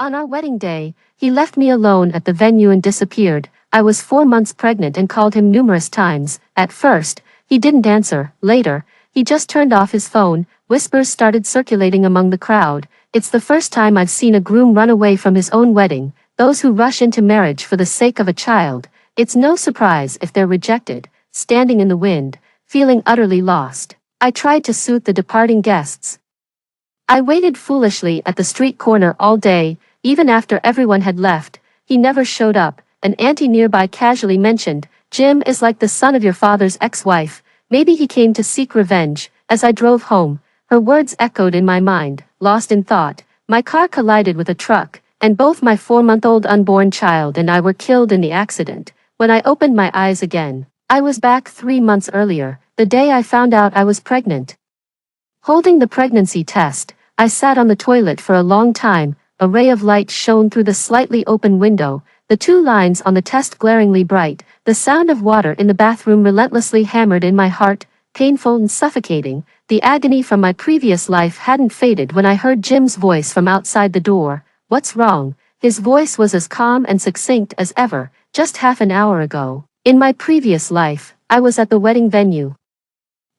On our wedding day, he left me alone at the venue and disappeared. I was 4 months pregnant and called him numerous times. At first, he didn't answer. Later, he just turned off his phone. Whispers started circulating among the crowd. It's the first time I've seen a groom run away from his own wedding. Those who rush into marriage for the sake of a child. It's no surprise if they're rejected, standing in the wind, feeling utterly lost. I tried to soothe the departing guests. I waited foolishly at the street corner all day. Even after everyone had left, he never showed up. An auntie nearby casually mentioned, "Jim is like the son of your father's ex-wife. Maybe he came to seek revenge." As I drove home, her words echoed in my mind. Lost in thought, my car collided with a truck, and both my 4-month-old unborn child and I were killed in the accident. When I opened my eyes again, I was back 3 months earlier, the day I found out I was pregnant. Holding the pregnancy test, I sat on the toilet for a long time. A ray of light shone through the slightly open window, the 2 lines on the test glaringly bright. The sound of water in the bathroom relentlessly hammered in my heart, painful and suffocating. The agony from my previous life hadn't faded when I heard Jim's voice from outside the door. "What's wrong?" His voice was as calm and succinct as ever. "Just half an hour ago, in my previous life, I was at the wedding venue,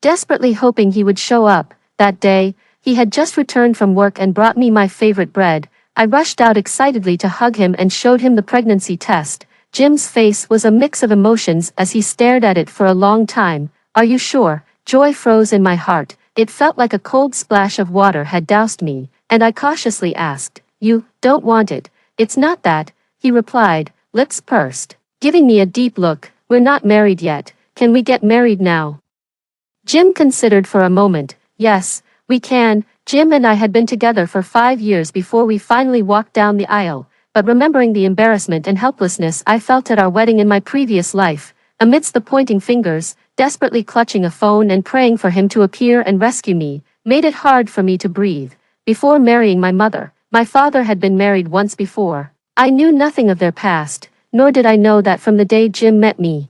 desperately hoping he would show up." That day, he had just returned from work and brought me my favorite bread. I rushed out excitedly to hug him and showed him the pregnancy test. Jim's face was a mix of emotions as he stared at it for a long time. "Are you sure?" Joy froze in my heart. It felt like a cold splash of water had doused me, and I cautiously asked, "You don't want it?" "It's not that," he replied, lips pursed, giving me a deep look. "We're not married yet. Can we get married now?" Jim considered for a moment. "Yes, we can." Jim and I had been together for 5 years before we finally walked down the aisle, but remembering the embarrassment and helplessness I felt at our wedding in my previous life, amidst the pointing fingers, desperately clutching a phone and praying for him to appear and rescue me, made it hard for me to breathe. Before marrying my mother, my father had been married once before. I knew nothing of their past, nor did I know that from the day Jim met me.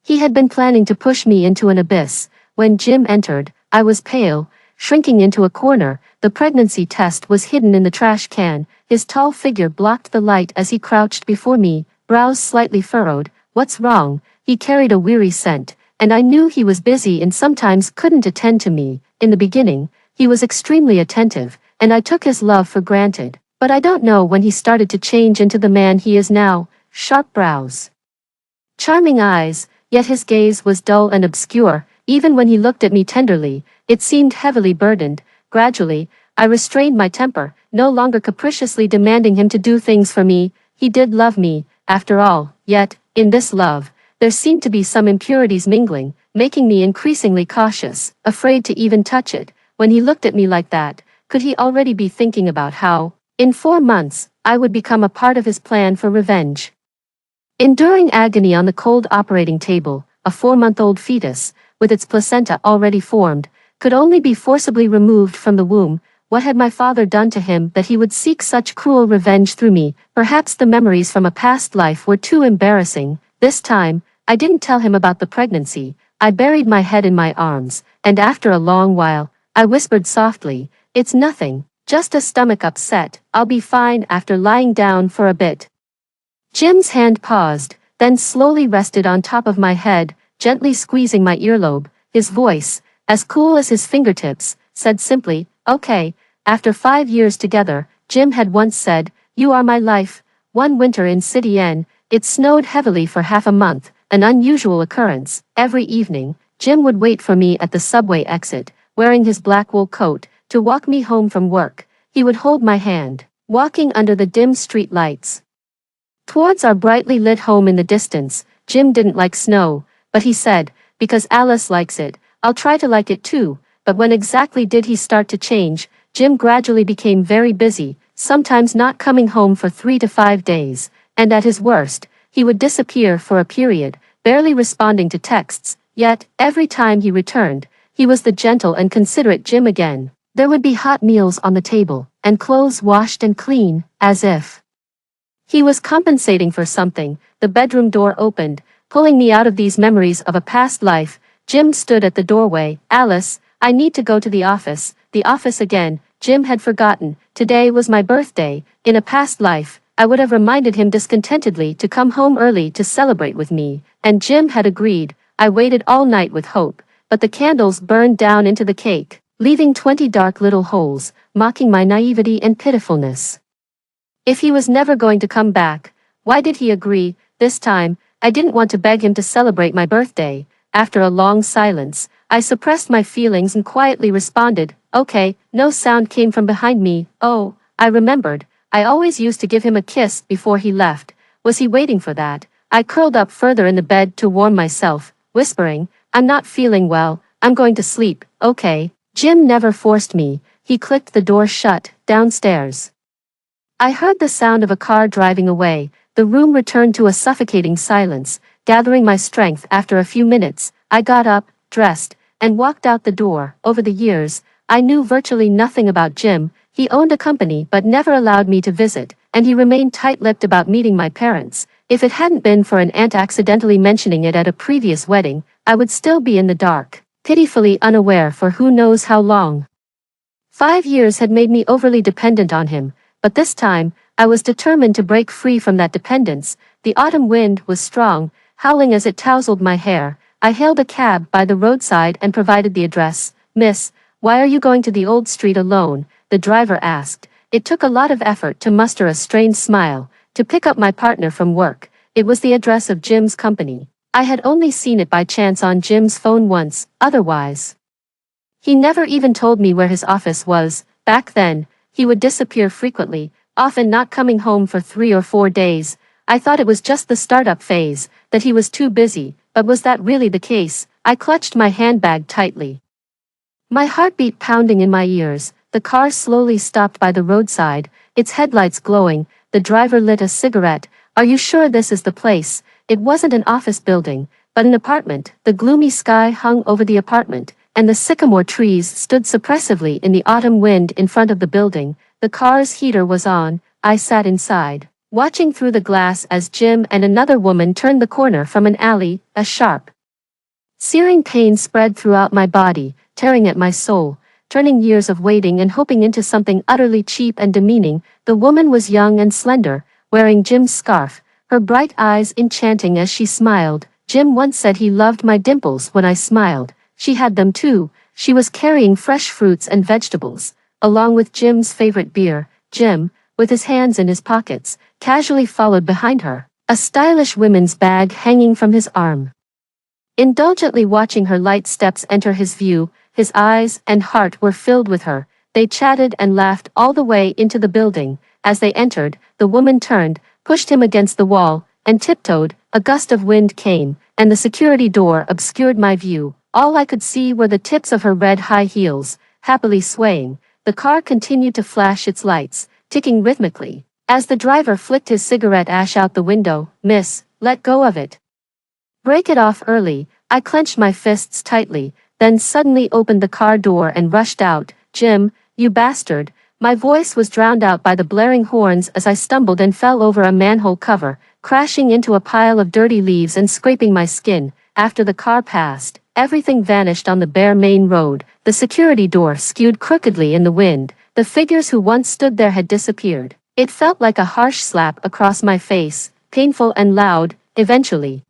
He had been planning to push me into an abyss. When Jim entered, I was pale, shrinking into a corner. The pregnancy test was hidden in the trash can. His tall figure blocked the light as he crouched before me, brows slightly furrowed. "What's wrong?" He carried a weary scent, and I knew he was busy and sometimes couldn't attend to me. In the beginning, he was extremely attentive, and I took his love for granted. But I don't know when he started to change into the man he is now. Sharp brows, charming eyes, yet his gaze was dull and obscure. Even when he looked at me tenderly, it seemed heavily burdened. Gradually, I restrained my temper, no longer capriciously demanding him to do things for me. He did love me, after all, yet, in this love, there seemed to be some impurities mingling, making me increasingly cautious, afraid to even touch it. When he looked at me like that, could he already be thinking about how, in 4 months, I would become a part of his plan for revenge? Enduring agony on the cold operating table, a 4-month-old fetus, with its placenta already formed, could only be forcibly removed from the womb. What had my father done to him that he would seek such cruel revenge through me? Perhaps the memories from a past life were too embarrassing. This time, I didn't tell him about the pregnancy. I buried my head in my arms, and after a long while, I whispered softly, "It's nothing, just a stomach upset. I'll be fine." After lying down for a bit, Jim's hand paused, then slowly rested on top of my head, gently squeezing my earlobe. His voice, as cool as his fingertips, said simply, "Okay." After 5 years together, Jim had once said, "You are my life." One winter in City N, it snowed heavily for half a month, an unusual occurrence. Every evening, Jim would wait for me at the subway exit, wearing his black wool coat, to walk me home from work. He would hold my hand, walking under the dim street lights towards our brightly lit home in the distance. Jim didn't like snow, but he said, "Because Alice likes it, I'll try to like it too." But when exactly did he start to change? Jim gradually became very busy, sometimes not coming home for 3 to 5 days, and at his worst, he would disappear for a period, barely responding to texts. Yet, every time he returned, he was the gentle and considerate Jim again. There would be hot meals on the table, and clothes washed and clean, as if he was compensating for something. The bedroom door opened, pulling me out of these memories of a past life. Jim stood at the doorway. "Alice, I need to go to the office." The office again. Jim had forgotten. Today was my birthday. In a past life, I would have reminded him discontentedly to come home early to celebrate with me, and Jim had agreed. I waited all night with hope, but the candles burned down into the cake, leaving 20 dark little holes, mocking my naivety and pitifulness. If he was never going to come back, why did he agree? This time, I didn't want to beg him to celebrate my birthday. After a long silence, I suppressed my feelings and quietly responded, "Okay." No sound came from behind me. Oh, I remembered. I always used to give him a kiss before he left. Was he waiting for that? I curled up further in the bed to warm myself, whispering, "I'm not feeling well, I'm going to sleep." "Okay." Jim never forced me. He clicked the door shut, downstairs. I heard the sound of a car driving away. The room returned to a suffocating silence. Gathering my strength after a few minutes, I got up, dressed, and walked out the door. Over the years, I knew virtually nothing about Jim. He owned a company but never allowed me to visit, and he remained tight-lipped about meeting my parents. If it hadn't been for an aunt accidentally mentioning it at a previous wedding, I would still be in the dark, pitifully unaware for who knows how long. 5 years had made me overly dependent on him, but this time, I was determined to break free from that dependence. The autumn wind was strong, howling as it tousled my hair. I hailed a cab by the roadside and provided the address. "Miss, why are you going to the old street alone?" the driver asked. It took a lot of effort to muster a strained smile. "To pick up my partner from work." It was the address of Jim's company. I had only seen it by chance on Jim's phone once, otherwise. He never even told me where his office was. Back then, he would disappear frequently, often not coming home for 3 or 4 days. I thought it was just the startup phase, that he was too busy, but was that really the case? I clutched my handbag tightly, my heartbeat pounding in my ears. The car slowly stopped by the roadside, its headlights glowing. The driver lit a cigarette. "Are you sure this is the place?" It wasn't an office building, but an apartment. The gloomy sky hung over the apartment, and the sycamore trees stood suppressively in the autumn wind in front of the building. The car's heater was on. I sat inside, watching through the glass as Jim and another woman turned the corner from an alley. A sharp, searing pain spread throughout my body, tearing at my soul, turning years of waiting and hoping into something utterly cheap and demeaning. The woman was young and slender, wearing Jim's scarf, her bright eyes enchanting as she smiled. Jim once said he loved my dimples when I smiled. She had them too. She was carrying fresh fruits and vegetables, along with Jim's favorite beer. Jim, with his hands in his pockets, casually followed behind her, a stylish women's bag hanging from his arm. Indulgently watching her light steps enter his view, his eyes and heart were filled with her. They chatted and laughed all the way into the building. As they entered, the woman turned, pushed him against the wall, and tiptoed. A gust of wind came, and the security door obscured my view. All I could see were the tips of her red high heels, happily swaying. The car continued to flash its lights, ticking rhythmically, as the driver flicked his cigarette ash out the window. "Miss, let go of it. Break it off early." I clenched my fists tightly, then suddenly opened the car door and rushed out. "Jim, you bastard." My voice was drowned out by the blaring horns as I stumbled and fell over a manhole cover, crashing into a pile of dirty leaves and scraping my skin. After the car passed, everything vanished on the bare main road. The security door skewed crookedly in the wind. The figures who once stood there had disappeared. It felt like a harsh slap across my face, painful and loud. Eventually,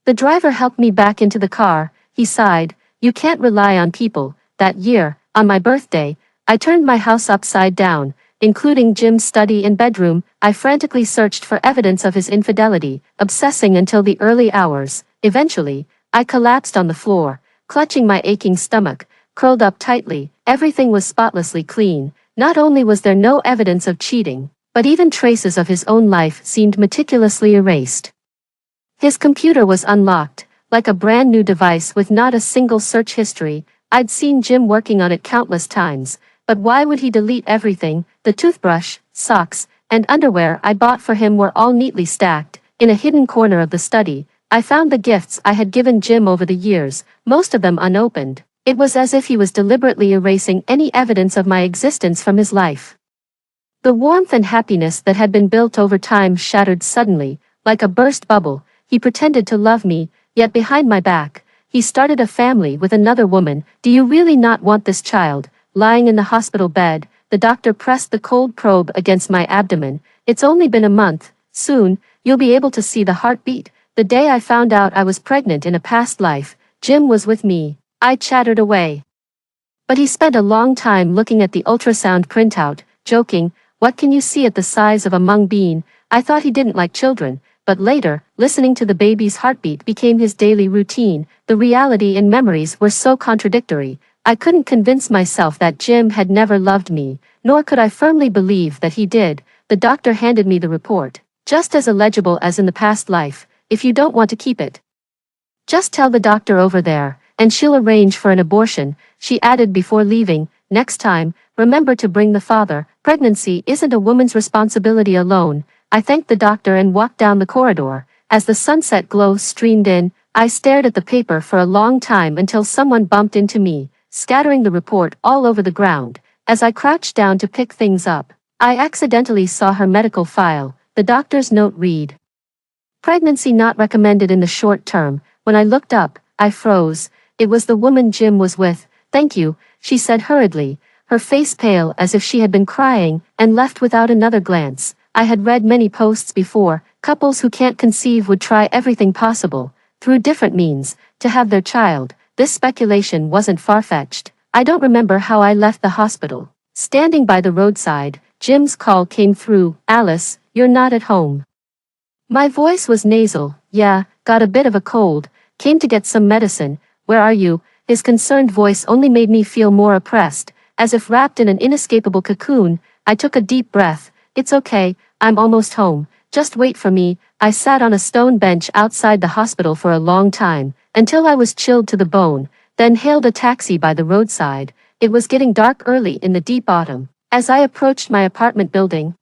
the driver helped me back into the car. He sighed. "You can't rely on people." That year, on my birthday, I turned my house upside down, including Jim's study and bedroom. I frantically searched for evidence of his infidelity, obsessing until the early hours. Eventually, I collapsed on the floor, clutching my aching stomach, curled up tightly. Everything was spotlessly clean. Not only was there no evidence of cheating, but even traces of his own life seemed meticulously erased. His computer was unlocked, like a brand new device with not a single search history. I'd seen Jim working on it countless times, but why would he delete everything? The toothbrush, socks, and underwear I bought for him were all neatly stacked. In a hidden corner of the study, I found the gifts I had given Jim over the years, most of them unopened. It was as if he was deliberately erasing any evidence of my existence from his life. The warmth and happiness that had been built over time shattered suddenly, like a burst bubble. He pretended to love me, yet behind my back, he started a family with another woman. "Do you really not want this child?" Lying in the hospital bed, The doctor pressed the cold probe against my abdomen. It's only been a month. Soon, you'll be able to see the heartbeat. The day I found out I was pregnant in a past life, Jim was with me. I chattered away. But he spent a long time looking at the ultrasound printout, joking, "What can you see at the size of a mung bean?" I thought he didn't like children, but later, listening to the baby's heartbeat became his daily routine. The reality and memories were so contradictory. I couldn't convince myself that Jim had never loved me, nor could I firmly believe that he did. The doctor handed me the report. "Just as illegible as in the past life. If you don't want to keep it, just tell the doctor over there, and she'll arrange for an abortion," she added before leaving. "Next time, remember to bring the father. Pregnancy isn't a woman's responsibility alone." I thanked the doctor and walked down the corridor. As the sunset glow streamed in, I stared at the paper for a long time until someone bumped into me, scattering the report all over the ground. As I crouched down to pick things up, I accidentally saw her medical file. The doctor's note read, "Pregnancy not recommended in the short term." When I looked up, I froze. It was the woman Jim was with. "Thank you," she said hurriedly, her face pale as if she had been crying, and left without another glance. I had read many posts before. Couples who can't conceive would try everything possible, through different means, to have their child. This speculation wasn't far-fetched. I don't remember how I left the hospital. Standing by the roadside, Jim's call came through. "Alice, you're not at home." My voice was nasal. "Yeah, got a bit of a cold. Came to get some medicine." "Where are you?" His concerned voice only made me feel more oppressed. As if wrapped in an inescapable cocoon, I took a deep breath. "It's okay, I'm almost home. Just wait for me." I sat on a stone bench outside the hospital for a long time, until I was chilled to the bone, then hailed a taxi by the roadside. It was getting dark early in the deep autumn. As I approached my apartment building,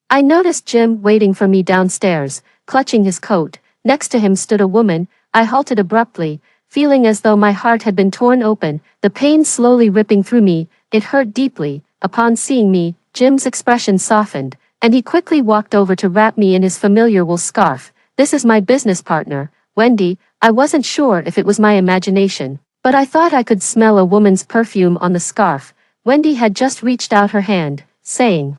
I noticed Jim waiting for me downstairs, clutching his coat. Next to him stood a woman. I halted abruptly, feeling as though my heart had been torn open, the pain slowly ripping through me. It hurt deeply. Upon seeing me, Jim's expression softened, and he quickly walked over to wrap me in his familiar wool scarf. "This is my business partner, Wendy." I wasn't sure if it was my imagination, but I thought I could smell a woman's perfume on the scarf. Wendy had just reached out her hand, saying,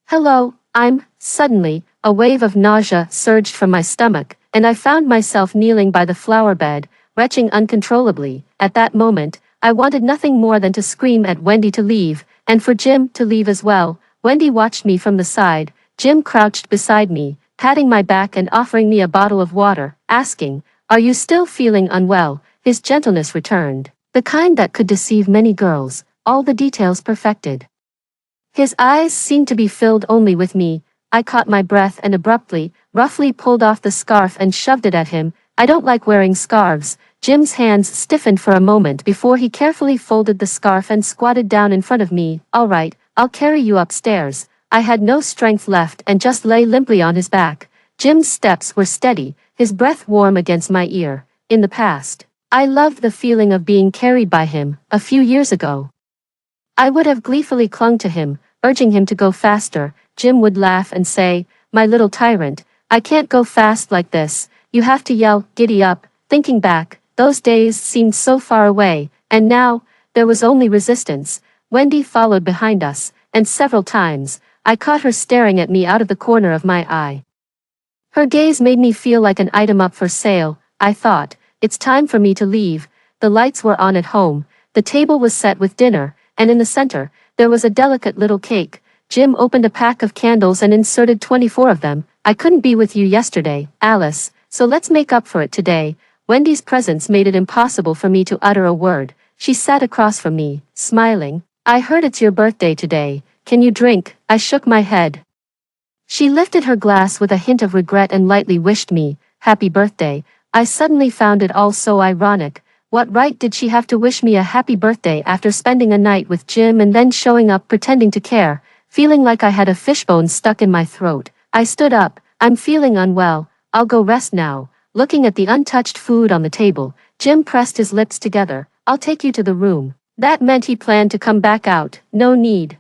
"Hello, I'm..." Suddenly, a wave of nausea surged from my stomach, and I found myself kneeling by the flower bed, retching uncontrollably. At that moment, I wanted nothing more than to scream at Wendy to leave, and for Jim to leave as well. Wendy watched me from the side. Jim crouched beside me, patting my back and offering me a bottle of water, asking, "Are you still feeling unwell?" His gentleness returned, the kind that could deceive many girls, all the details perfected. His eyes seemed to be filled only with me. I caught my breath and abruptly, roughly pulled off the scarf and shoved it at him. "I don't like wearing scarves." Jim's hands stiffened for a moment before he carefully folded the scarf and squatted down in front of me. "All right, I'll carry you upstairs." I had no strength left and just lay limply on his back. Jim's steps were steady, his breath warm against my ear. In the past, I loved the feeling of being carried by him. A few years ago, I would have gleefully clung to him, urging him to go faster. Jim would laugh and say, "My little tyrant, I can't go fast like this. You have to yell, giddy up." Thinking back, those days seemed so far away, and now, there was only resistance. Wendy followed behind us, and several times, I caught her staring at me out of the corner of my eye. Her gaze made me feel like an item up for sale. I thought, it's time for me to leave. The lights were on at home, the table was set with dinner, and in the center, there was a delicate little cake. Jim opened a pack of candles and inserted 24 of them. "I couldn't be with you yesterday, Alice, so let's make up for it today." Wendy's presence made it impossible for me to utter a word. She sat across from me, smiling. "I heard it's your birthday today. Can you drink?" I shook my head. She lifted her glass with a hint of regret and lightly wished me, "Happy birthday." I suddenly found it all so ironic. What right did she have to wish me a happy birthday after spending a night with Jim and then showing up pretending to care, feeling like I had a fishbone stuck in my throat? I stood up. "I'm feeling unwell. I'll go rest now." Looking at the untouched food on the table, Jim pressed his lips together. "I'll take you to the room." That meant he planned to come back out. No need.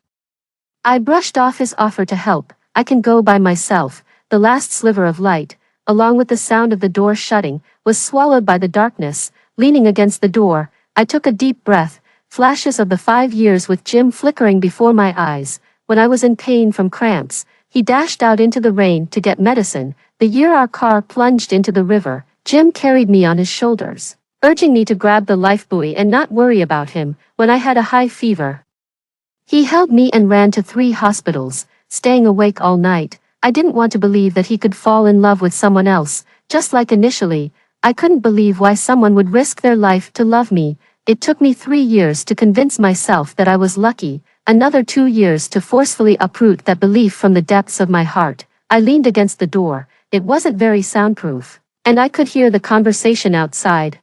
I brushed off his offer to help. "I can go by myself." The last sliver of light, along with the sound of the door shutting, was swallowed by the darkness. Leaning against the door, I took a deep breath, flashes of the 5 years with Jim flickering before my eyes. When I was in pain from cramps, he dashed out into the rain to get medicine. The year our car plunged into the river, Jim carried me on his shoulders, urging me to grab the lifebuoy and not worry about him when I had a high fever. He held me and ran to 3 hospitals, staying awake all night. I didn't want to believe that he could fall in love with someone else, just like initially. I couldn't believe why someone would risk their life to love me. It took me 3 years to convince myself that I was lucky, another 2 years to forcefully uproot that belief from the depths of my heart. I leaned against the door. It wasn't very soundproof, and I could hear the conversation outside.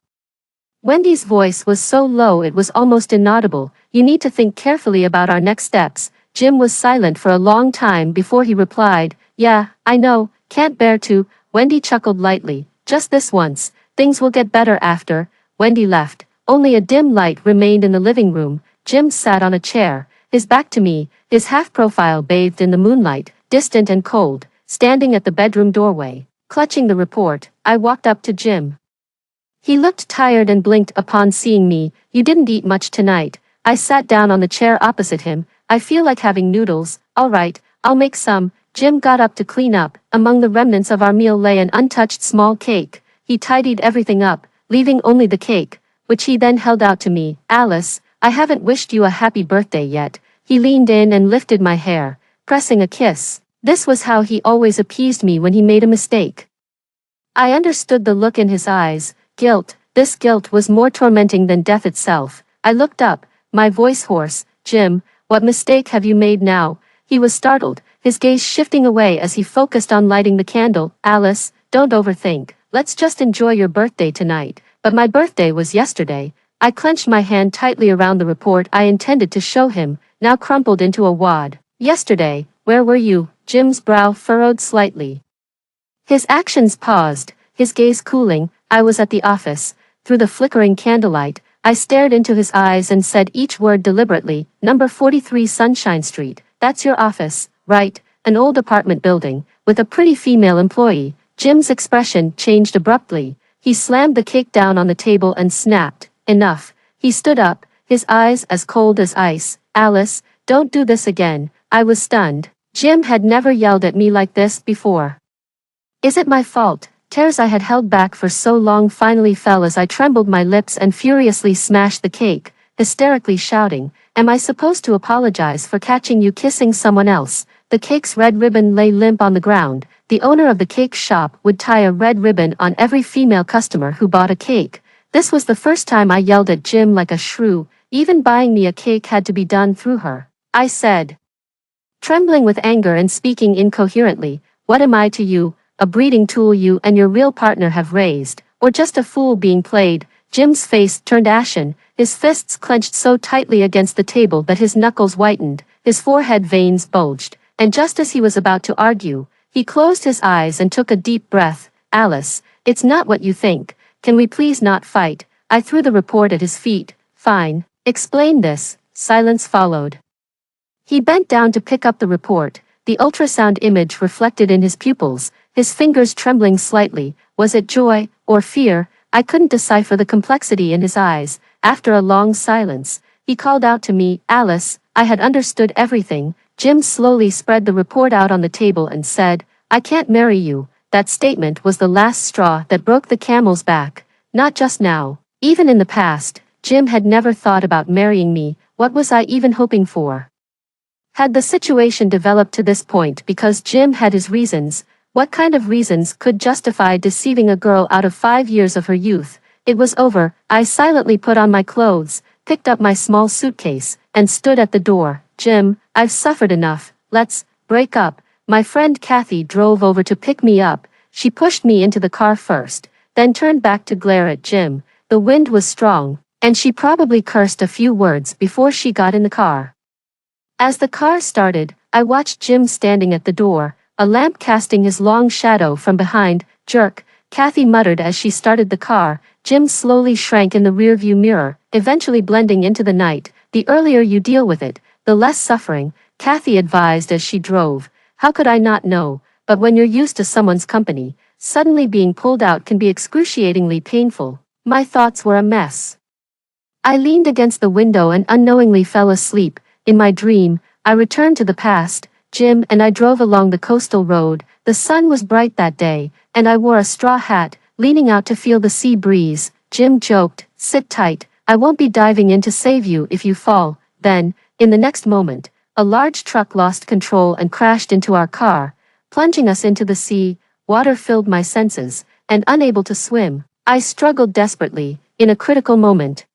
Wendy's voice was so low it was almost inaudible. "You need to think carefully about our next steps." Jim was silent for a long time before he replied, "Yeah, I know, can't bear to." Wendy chuckled lightly. "Just this once, things will get better after." Wendy left. Only a dim light remained in the living room. Jim sat on a chair, his back to me, his half-profile bathed in the moonlight, distant and cold, standing at the bedroom doorway. Clutching the report, I walked up to Jim. He looked tired and blinked upon seeing me. "You didn't eat much tonight." I sat down on the chair opposite him. "I feel like having noodles." "All right, I'll make some." Jim got up to clean up. Among the remnants of our meal lay an untouched small cake. He tidied everything up, leaving only the cake, which he then held out to me. "Alice, I haven't wished you a happy birthday yet." He leaned in and lifted my hair, pressing a kiss. This was how he always appeased me when he made a mistake. I understood the look in his eyes. Guilt. This guilt was more tormenting than death itself. I looked up, my voice hoarse. "Jim, what mistake have you made now?" He was startled, his gaze shifting away as he focused on lighting the candle. "Alice, don't overthink. Let's just enjoy your birthday tonight." "But my birthday was yesterday." I clenched my hand tightly around the report I intended to show him, now crumpled into a wad. "Yesterday, where were you?" Jim's brow furrowed slightly. His actions paused, his gaze cooling. "I was at the office." Through the flickering candlelight, I stared into his eyes and said each word deliberately. "Number 43 Sunshine Street. That's your office, right? An old apartment building, with a pretty female employee." Jim's expression changed abruptly. He slammed the cake down on the table and snapped, "Enough." He stood up, his eyes as cold as ice. "Alice, don't do this again." I was stunned. Jim had never yelled at me like this before. "Is it my fault?" Tears I had held back for so long finally fell as I trembled my lips and furiously smashed the cake, hysterically shouting, "Am I supposed to apologize for catching you kissing someone else?" The cake's red ribbon lay limp on the ground. The owner of the cake shop would tie a red ribbon on every female customer who bought a cake. This was the first time I yelled at Jim like a shrew. Even buying me a cake had to be done through her. I said, trembling with anger and speaking incoherently, "What am I to you? A breeding tool you and your real partner have raised, or just a fool being played?" Jim's face turned ashen, his fists clenched so tightly against the table that his knuckles whitened, his forehead veins bulged, and just as he was about to argue, he closed his eyes and took a deep breath. "Alice, it's not what you think. Can we please not fight?" I threw the report at his feet. "Fine. Explain this." Silence followed. He bent down to pick up the report, the ultrasound image reflected in his pupils, his fingers trembling slightly. Was it joy or fear? I couldn't decipher the complexity in his eyes. After a long silence, he called out to me, "Alice." I had understood everything. Jim slowly spread the report out on the table and said, "I can't marry you." That statement was the last straw that broke the camel's back. Not just now. Even in the past, Jim had never thought about marrying me. What was I even hoping for? Had the situation developed to this point because Jim had his reasons? What kind of reasons could justify deceiving a girl out of 5 years of her youth? It was over. I silently put on my clothes, picked up my small suitcase, and stood at the door. "Jim, I've suffered enough. Let's break up." My friend Kathy drove over to pick me up. She pushed me into the car first, then turned back to glare at Jim. The wind was strong, and she probably cursed a few words before she got in the car. As the car started, I watched Jim standing at the door, a lamp casting his long shadow from behind. "Jerk," Kathy muttered as she started the car. Jim slowly shrank in the rearview mirror, eventually blending into the night. "The earlier you deal with it, the less suffering," Kathy advised as she drove. How could I not know? But when you're used to someone's company, suddenly being pulled out can be excruciatingly painful. My thoughts were a mess. I leaned against the window and unknowingly fell asleep. In my dream, I returned to the past. Jim and I drove along the coastal road. The sun was bright that day, and I wore a straw hat, leaning out to feel the sea breeze. Jim joked, "Sit tight, I won't be diving in to save you if you fall." Then, in the next moment, a large truck lost control and crashed into our car, plunging us into the sea. Water filled my senses, and unable to swim, I struggled desperately. In a critical moment,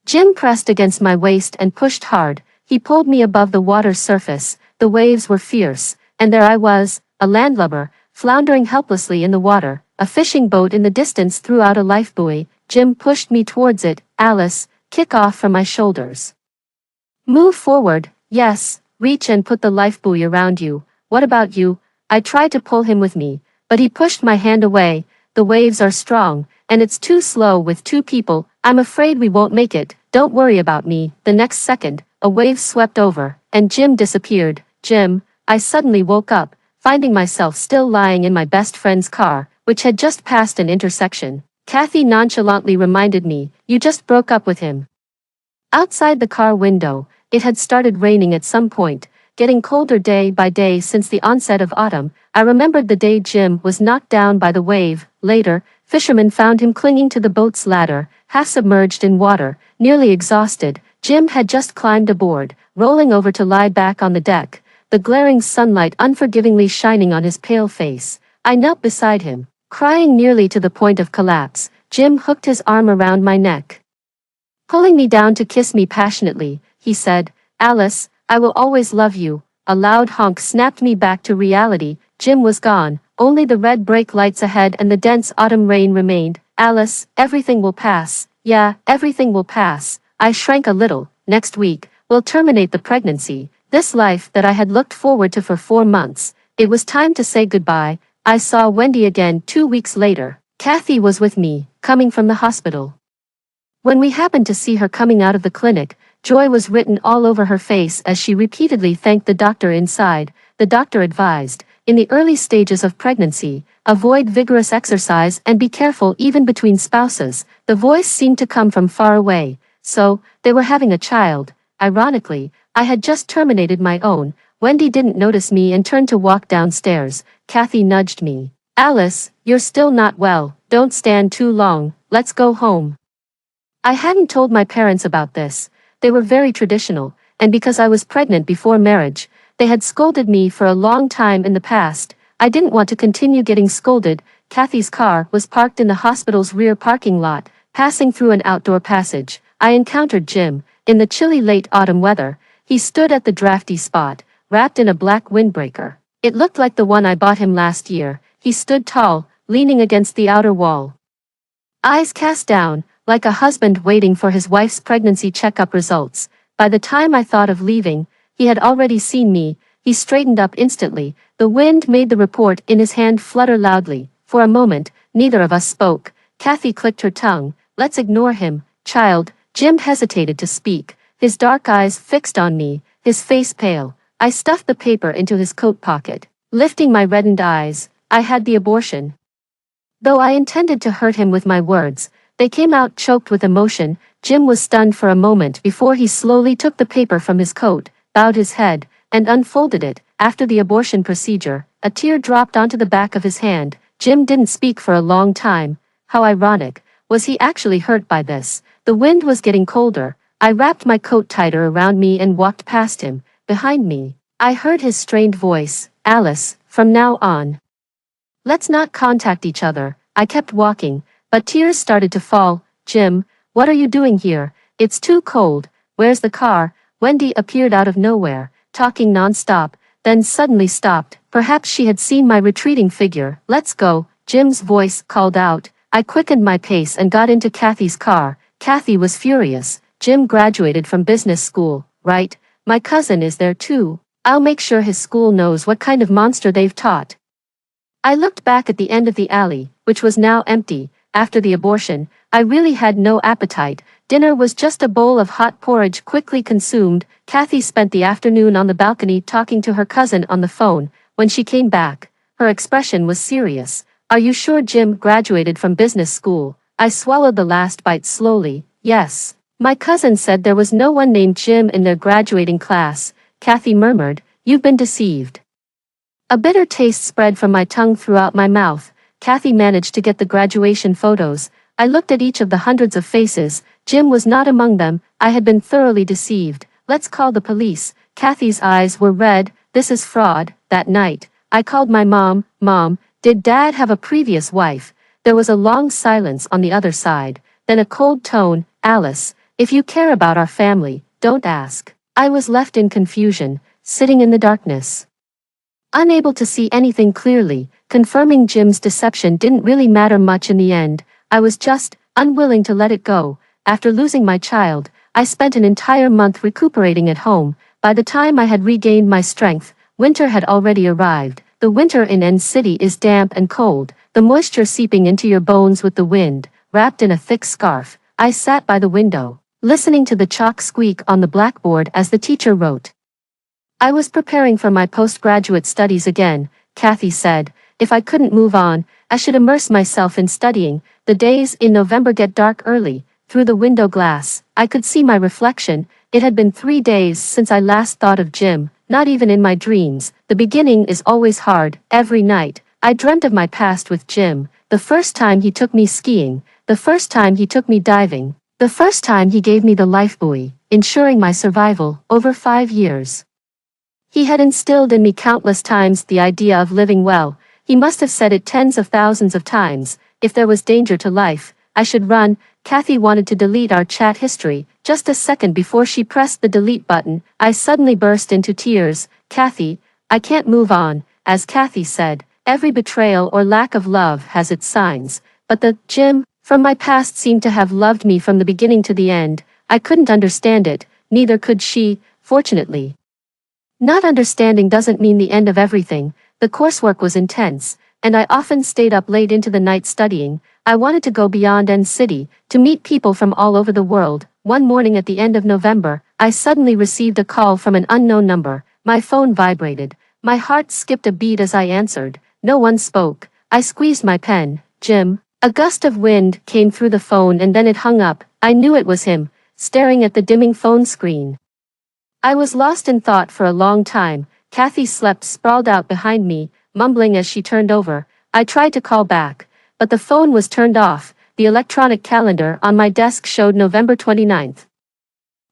Jim pressed against my waist and pushed hard. He pulled me above the water's surface. The waves were fierce, and there I was, a landlubber, floundering helplessly in the water. A fishing boat in the distance threw out a lifebuoy. Jim pushed me towards it. "Alice, kick off from my shoulders. Move forward, yes, reach and put the lifebuoy around you. What about you?" I tried to pull him with me, but he pushed my hand away. "The waves are strong, and it's too slow with two people. I'm afraid we won't make it. Don't worry about me." The next second, a wave swept over, and Jim disappeared. Jim, I suddenly woke up, finding myself still lying in my best friend's car, which had just passed an intersection. Kathy nonchalantly reminded me, "You just broke up with him." Outside the car window, it had started raining at some point, getting colder day by day since the onset of autumn. I remembered the day Jim was knocked down by the wave. Later, fishermen found him clinging to the boat's ladder, half submerged in water, nearly exhausted. Jim had just climbed aboard, rolling over to lie back on the deck, the glaring sunlight unforgivingly shining on his pale face. I knelt beside him, crying nearly to the point of collapse. Jim hooked his arm around my neck, pulling me down to kiss me passionately. He said, "Alice, I will always love you." A loud honk snapped me back to reality. Jim was gone. Only the red brake lights ahead and the dense autumn rain remained. "Alice, everything will pass." "Yeah, everything will pass." I shrank a little. "Next week, we'll terminate the pregnancy. This life that I had looked forward to for 4 months. It was time to say goodbye." I saw Wendy again 2 weeks later. Kathy was with me, coming from the hospital. When we happened to see her coming out of the clinic, joy was written all over her face as she repeatedly thanked the doctor inside. The doctor advised, in the early stages of pregnancy, avoid vigorous exercise and be careful even between spouses. The voice seemed to come from far away. So, they were having a child. Ironically, I had just terminated my own. Wendy didn't notice me and turned to walk downstairs. Kathy nudged me. "Alice, you're still not well. Don't stand too long. Let's go home." I hadn't told my parents about this. They were very traditional, and because I was pregnant before marriage, they had scolded me for a long time in the past. I didn't want to continue getting scolded. Kathy's car was parked in the hospital's rear parking lot. Passing through an outdoor passage, I encountered Jim. In the chilly late autumn weather, he stood at the drafty spot, wrapped in a black windbreaker. It looked like the one I bought him last year. He stood tall, leaning against the outer wall, eyes cast down, like a husband waiting for his wife's pregnancy checkup results. By the time I thought of leaving, he had already seen me. He straightened up instantly. The wind made the report in his hand flutter loudly. For a moment, neither of us spoke. Kathy clicked her tongue. "Let's ignore him, child." Jim hesitated to speak, his dark eyes fixed on me, his face pale. I stuffed the paper into his coat pocket, lifting my reddened eyes. I had the abortion. Though I intended to hurt him with my words, they came out choked with emotion. Jim was stunned for a moment before he slowly took the paper from his coat, bowed his head, and unfolded it. After the abortion procedure, a tear dropped onto the back of his hand. Jim didn't speak for a long time. How ironic. Was he actually hurt by this? The wind was getting colder. I wrapped my coat tighter around me and walked past him. Behind me, I heard his strained voice. "Alice, from now on, let's not contact each other." I kept walking, but tears started to fall. "Jim, what are you doing here? It's too cold. Where's the car?" Wendy appeared out of nowhere, talking non-stop, then suddenly stopped. Perhaps she had seen my retreating figure. "Let's go," Jim's voice called out. I quickened my pace and got into Kathy's car. Kathy was furious. "Jim graduated from business school, right? My cousin is there too. I'll make sure his school knows what kind of monster they've taught." I looked back at the end of the alley, which was now empty. After the abortion, I really had no appetite. Dinner was just a bowl of hot porridge quickly consumed. Kathy spent the afternoon on the balcony talking to her cousin on the phone. When she came back, her expression was serious. "Are you sure Jim graduated from business school?" I swallowed the last bite slowly. "Yes." My cousin said there was no one named Jim in their graduating class, Kathy murmured. You've been deceived. A bitter taste spread from my tongue throughout my mouth. Kathy managed to get the graduation photos. I looked at each of the hundreds of faces. Jim was not among them. I had been thoroughly deceived. Let's call the police. Kathy's eyes were red. This is fraud. That night, I called my mom. Mom, did Dad have a previous wife? There was a long silence on the other side. Then a cold tone. Alice, if you care about our family, don't ask. I was left in confusion, sitting in the darkness, unable to see anything clearly. Confirming Jim's deception didn't really matter much in the end. I was just unwilling to let it go. After losing my child, I spent an entire month recuperating at home. By the time I had regained my strength, winter had already arrived. The winter in N City is damp and cold, the moisture seeping into your bones with the wind. Wrapped in a thick scarf, I sat by the window, listening to the chalk squeak on the blackboard as the teacher wrote. I was preparing for my postgraduate studies again, Kathy said. If I couldn't move on, I should immerse myself in studying. The days in November get dark early. Through the window glass, I could see my reflection. It had been 3 days since I last thought of Jim, not even in my dreams. The beginning is always hard. Every night, I dreamt of my past with Jim. The first time he took me skiing, the first time he took me diving, the first time he gave me the life buoy, ensuring my survival over 5 years. He had instilled in me countless times the idea of living well. He must have said it tens of thousands of times. If there was danger to life, I should run. Kathy wanted to delete our chat history. Just a second before she pressed the delete button, I suddenly burst into tears. Kathy, I can't move on. As Kathy said, every betrayal or lack of love has its signs. But the Jim from my past seemed to have loved me from the beginning to the end. I couldn't understand it, neither could she, fortunately. Not understanding doesn't mean the end of everything. The coursework was intense, and I often stayed up late into the night studying. I wanted to go beyond N City, to meet people from all over the world. One morning at the end of November, I suddenly received a call from an unknown number. My phone vibrated. My heart skipped a beat as I answered. No one spoke. I squeezed my pen. Jim. A gust of wind came through the phone and then it hung up. I knew it was him, staring at the dimming phone screen. I was lost in thought for a long time. Kathy slept sprawled out behind me, mumbling as she turned over. I tried to call back, but the phone was turned off. The electronic calendar on my desk showed November 29th.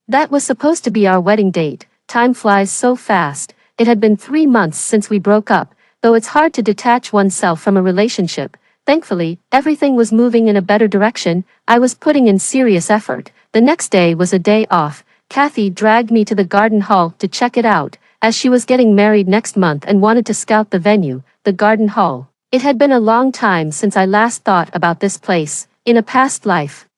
That was supposed to be our wedding date. Time flies so fast. It had been 3 months since we broke up, though it's hard to detach oneself from a relationship. Thankfully, everything was moving in a better direction. I was putting in serious effort. The next day was a day off. Kathy dragged me to the garden hall to check it out, as she was getting married next month and wanted to scout the venue, the garden hall. It had been a long time since I last thought about this place, in a past life.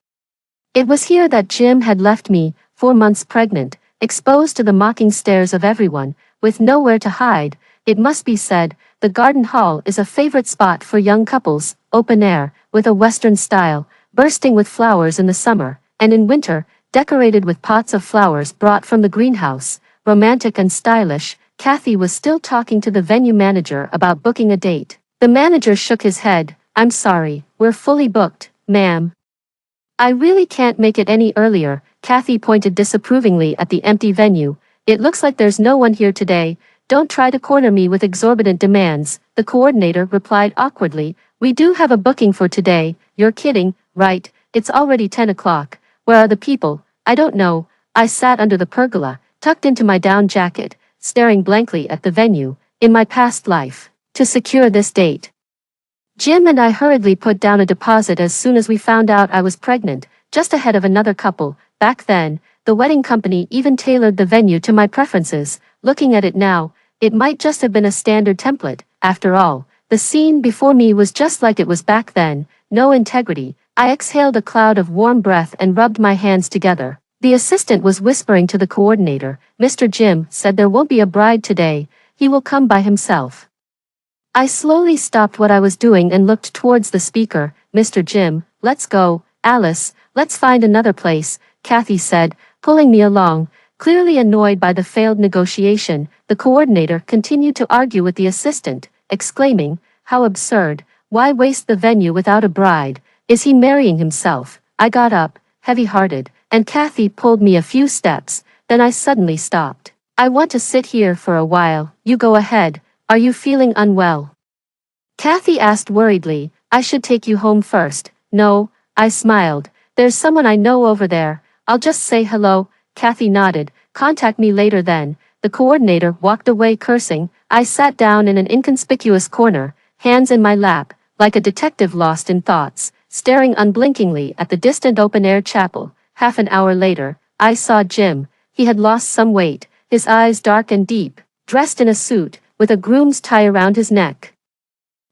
It was here that Jim had left me, 4 months pregnant, exposed to the mocking stares of everyone, with nowhere to hide. It must be said, the garden hall is a favorite spot for young couples, open air, with a Western style, bursting with flowers in the summer, and in winter, decorated with pots of flowers brought from the greenhouse. Romantic and stylish. Kathy was still talking to the venue manager about booking a date. The manager shook his head. I'm sorry, we're fully booked, ma'am. I really can't make it any earlier. Kathy pointed disapprovingly at the empty venue. It looks like there's no one here today. Don't try to corner me with exorbitant demands, the coordinator replied awkwardly. We do have a booking for today. You're kidding, right? It's already 10 o'clock. Where are the people? I don't know. I sat under the pergola, tucked into my down jacket, staring blankly at the venue, in my past life, to secure this date. Jim and I hurriedly put down a deposit as soon as we found out I was pregnant, just ahead of another couple. Back then, the wedding company even tailored the venue to my preferences. Looking at it now, it might just have been a standard template. After all, the scene before me was just like it was back then. No integrity. I exhaled a cloud of warm breath and rubbed my hands together. The assistant was whispering to the coordinator. Mr. Jim said there won't be a bride today. He will come by himself. I slowly stopped what I was doing and looked towards the speaker. Mr. Jim, let's go. Alice, let's find another place, Kathy said, pulling me along. Clearly annoyed by the failed negotiation, the coordinator continued to argue with the assistant, exclaiming, how absurd. Why waste the venue without a bride? Is he marrying himself? I got up, heavy-hearted, and Kathy pulled me a few steps, then I suddenly stopped. I want to sit here for a while, you go ahead, are you feeling unwell? Kathy asked worriedly, I should take you home first. No, I smiled, there's someone I know over there, I'll just say hello. Kathy nodded, contact me later then. The coordinator walked away cursing. I sat down in an inconspicuous corner, hands in my lap, like a detective lost in thoughts, staring unblinkingly at the distant open-air chapel. Half an hour later, I saw Jim. He had lost some weight, his eyes dark and deep, dressed in a suit, with a groom's tie around his neck.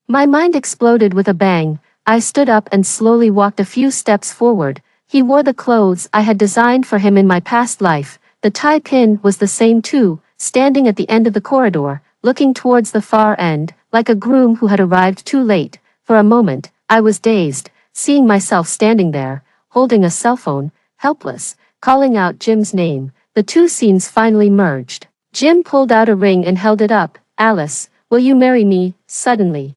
My mind exploded with a bang. I stood up and slowly walked a few steps forward. He wore the clothes I had designed for him in my past life. The tie pin was the same too, standing at the end of the corridor, looking towards the far end, like a groom who had arrived too late. For a moment, I was dazed, seeing myself standing there, holding a cell phone, helpless, calling out Jim's name. The two scenes finally merged. Jim pulled out a ring and held it up. Alice, will you marry me? Suddenly,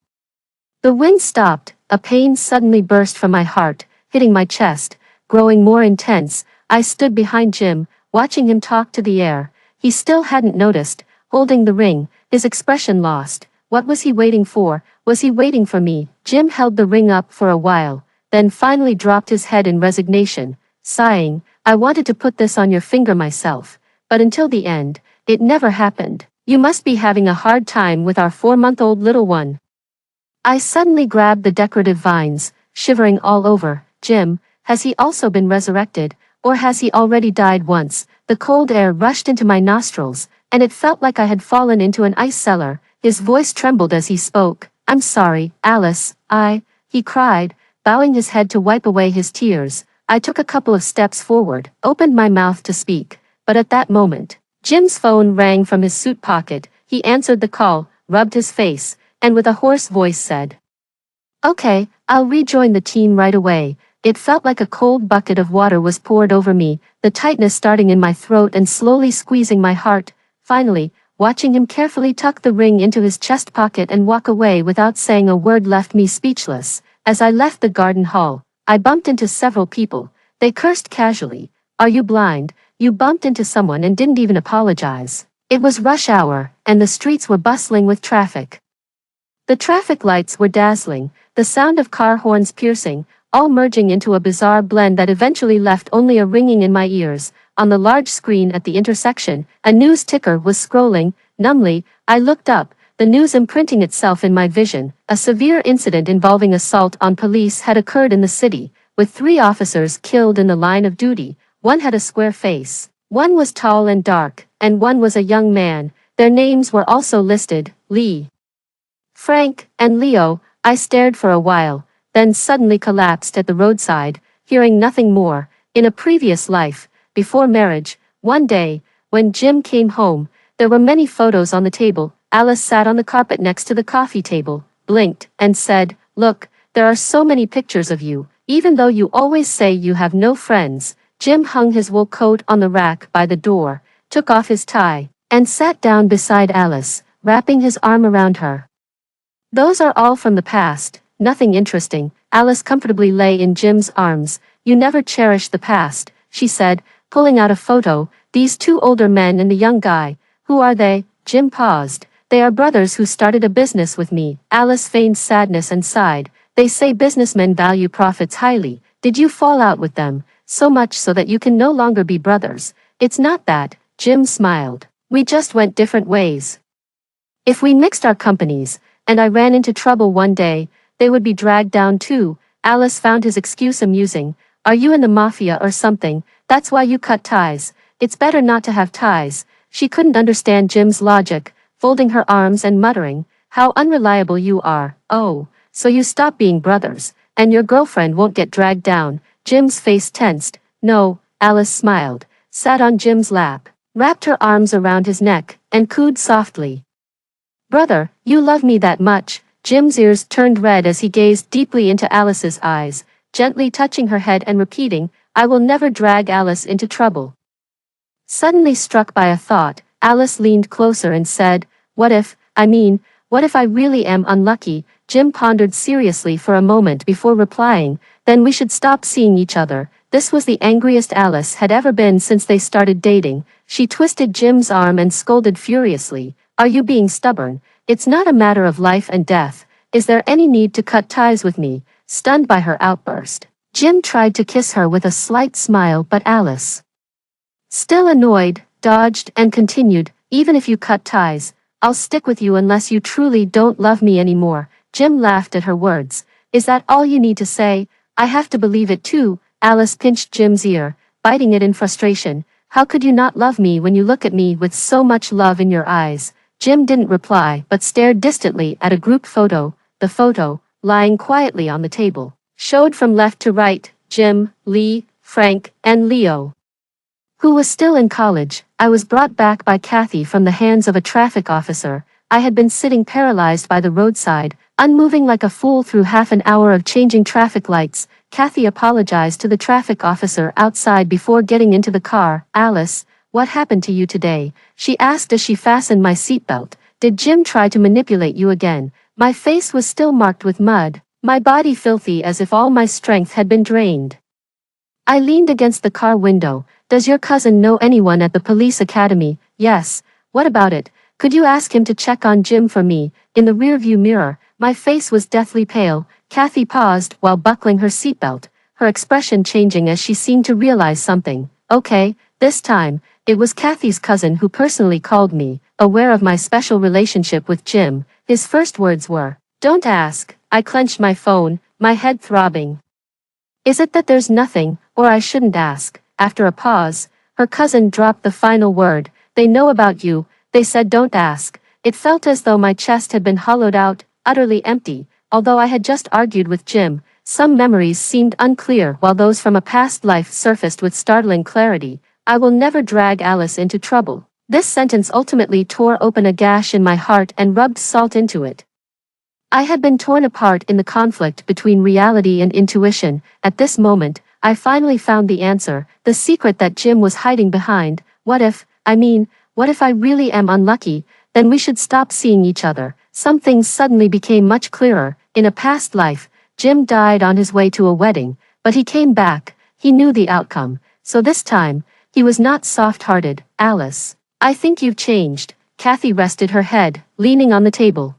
the wind stopped. A pain suddenly burst from my heart, hitting my chest, growing more intense. I stood behind Jim, watching him talk to the air. He still hadn't noticed, holding the ring, his expression lost. What was he waiting for? Was he waiting for me? Jim held the ring up for a while, then finally dropped his head in resignation, sighing, I wanted to put this on your finger myself, but until the end, it never happened. You must be having a hard time with our 4-month-old little one. I suddenly grabbed the decorative vines, shivering all over. Jim, has he also been resurrected, or has he already died once? The cold air rushed into my nostrils, and it felt like I had fallen into an ice cellar. His voice trembled as he spoke. I'm sorry, Alice, he cried, bowing his head to wipe away his tears. I took a couple of steps forward, opened my mouth to speak, but at that moment, Jim's phone rang from his suit pocket. He answered the call, rubbed his face, and with a hoarse voice said, Okay, I'll rejoin the team right away. It felt like a cold bucket of water was poured over me, the tightness starting in my throat and slowly squeezing my heart. Finally, watching him carefully tuck the ring into his chest pocket and walk away without saying a word left me speechless. As I left the garden hall, I bumped into several people. They cursed casually. Are you blind? You bumped into someone and didn't even apologize. It was rush hour, and the streets were bustling with traffic. The traffic lights were dazzling, the sound of car horns piercing, all merging into a bizarre blend that eventually left only a ringing in my ears. On the large screen at the intersection, a news ticker was scrolling. Numbly, I looked up, the news imprinting itself in my vision. A severe incident involving assault on police had occurred in the city, with 3 officers killed in the line of duty. One had a square face, one was tall and dark, and one was a young man. Their names were also listed, Lee, Frank, and Leo. I stared for a while, then suddenly collapsed at the roadside, hearing nothing more. In a previous life, before marriage, one day, when Jim came home, there were many photos on the table. Alice sat on the carpet next to the coffee table, blinked, and said, Look, there are so many pictures of you, even though you always say you have no friends. Jim hung his wool coat on the rack by the door, took off his tie, and sat down beside Alice, wrapping his arm around her. Those are all from the past, nothing interesting. Alice comfortably lay in Jim's arms. You never cherish the past, she said, pulling out a photo. These 2 older men and the young guy. Who are they? Jim paused. They are brothers who started a business with me. Alice feigned sadness and sighed. They say businessmen value profits highly. Did you fall out with them, so much so that you can no longer be brothers? It's not that, Jim smiled. We just went different ways. If we mixed our companies, and I ran into trouble one day, they would be dragged down too. Alice found his excuse amusing. Are you in the mafia or something? That's why you cut ties. It's better not to have ties. She couldn't understand Jim's logic, folding her arms and muttering, How unreliable you are. Oh, so you stop being brothers, and your girlfriend won't get dragged down. Jim's face tensed. No, Alice smiled, sat on Jim's lap, wrapped her arms around his neck, and cooed softly. Brother, you love me that much? Jim's ears turned red as he gazed deeply into Alice's eyes, gently touching her head and repeating, I will never drag Alice into trouble. Suddenly struck by a thought, Alice leaned closer and said, what if I really am unlucky? Jim pondered seriously for a moment before replying, then we should stop seeing each other. This was the angriest Alice had ever been since they started dating. She twisted Jim's arm and scolded furiously. Are you being stubborn? It's not a matter of life and death. Is there any need to cut ties with me? Stunned by her outburst, Jim tried to kiss her with a slight smile, but Alice, still annoyed, dodged and continued, even if you cut ties, I'll stick with you unless you truly don't love me anymore. Jim laughed at her words. Is that all you need to say? I have to believe it too. Alice pinched Jim's ear, biting it in frustration. How could you not love me when you look at me with so much love in your eyes? Jim didn't reply but stared distantly at a group photo. The photo, lying quietly on the table, showed from left to right, Jim, Lee, Frank, and Leo, who was still in college. I was brought back by Kathy from the hands of a traffic officer. I had been sitting paralyzed by the roadside, unmoving like a fool through half an hour of changing traffic lights. Kathy apologized to the traffic officer outside before getting into the car. Alice, what happened to you today? She asked as she fastened my seatbelt. Did Jim try to manipulate you again? My face was still marked with mud, my body filthy as if all my strength had been drained. I leaned against the car window. Does your cousin know anyone at the police academy? Yes. What about it? Could you ask him to check on Jim for me? In the rearview mirror, my face was deathly pale. Kathy paused while buckling her seatbelt, her expression changing as she seemed to realize something. Okay, this time, it was Kathy's cousin who personally called me, aware of my special relationship with Jim. His first words were, "Don't ask." I clenched my phone, my head throbbing. Is it that there's nothing, or I shouldn't ask? After a pause, her cousin dropped the final word. They know about you. They said don't ask. It felt as though my chest had been hollowed out, utterly empty. Although I had just argued with Jim, some memories seemed unclear while those from a past life surfaced with startling clarity. I will never drag Alice into trouble. This sentence ultimately tore open a gash in my heart and rubbed salt into it. I had been torn apart in the conflict between reality and intuition. At this moment, I finally found the answer, the secret that Jim was hiding behind. What if I really am unlucky? Then we should stop seeing each other. Some things suddenly became much clearer. In a past life, Jim died on his way to a wedding, but he came back. He knew the outcome. So this time, he was not soft-hearted. Alice, I think you've changed. Kathy rested her head, leaning on the table.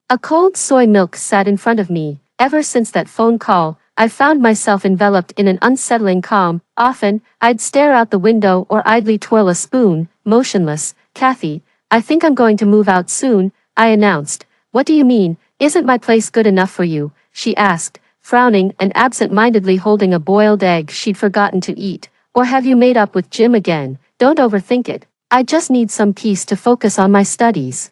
A cold soy milk sat in front of me. Ever since that phone call, I found myself enveloped in an unsettling calm. Often, I'd stare out the window or idly twirl a spoon, motionless. Kathy, I think I'm going to move out soon, I announced. What do you mean? Isn't my place good enough for you? She asked, frowning and absent-mindedly holding a boiled egg she'd forgotten to eat. Or have you made up with Jim again? Don't overthink it. I just need some peace to focus on my studies.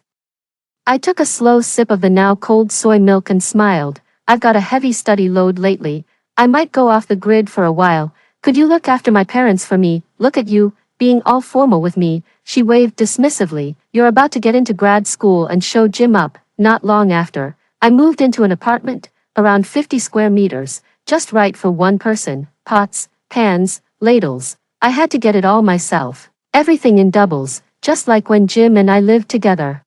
I took a slow sip of the now cold soy milk and smiled. I've got a heavy study load lately. I might go off the grid for a while. Could you look after my parents for me? Look at you, being all formal with me. She waved dismissively. You're about to get into grad school and show Jim up. Not long after, I moved into an apartment, around 50 square meters, just right for one person. Pots, pans, ladles. I had to get it all myself. Everything in doubles, just like when Jim and I lived together.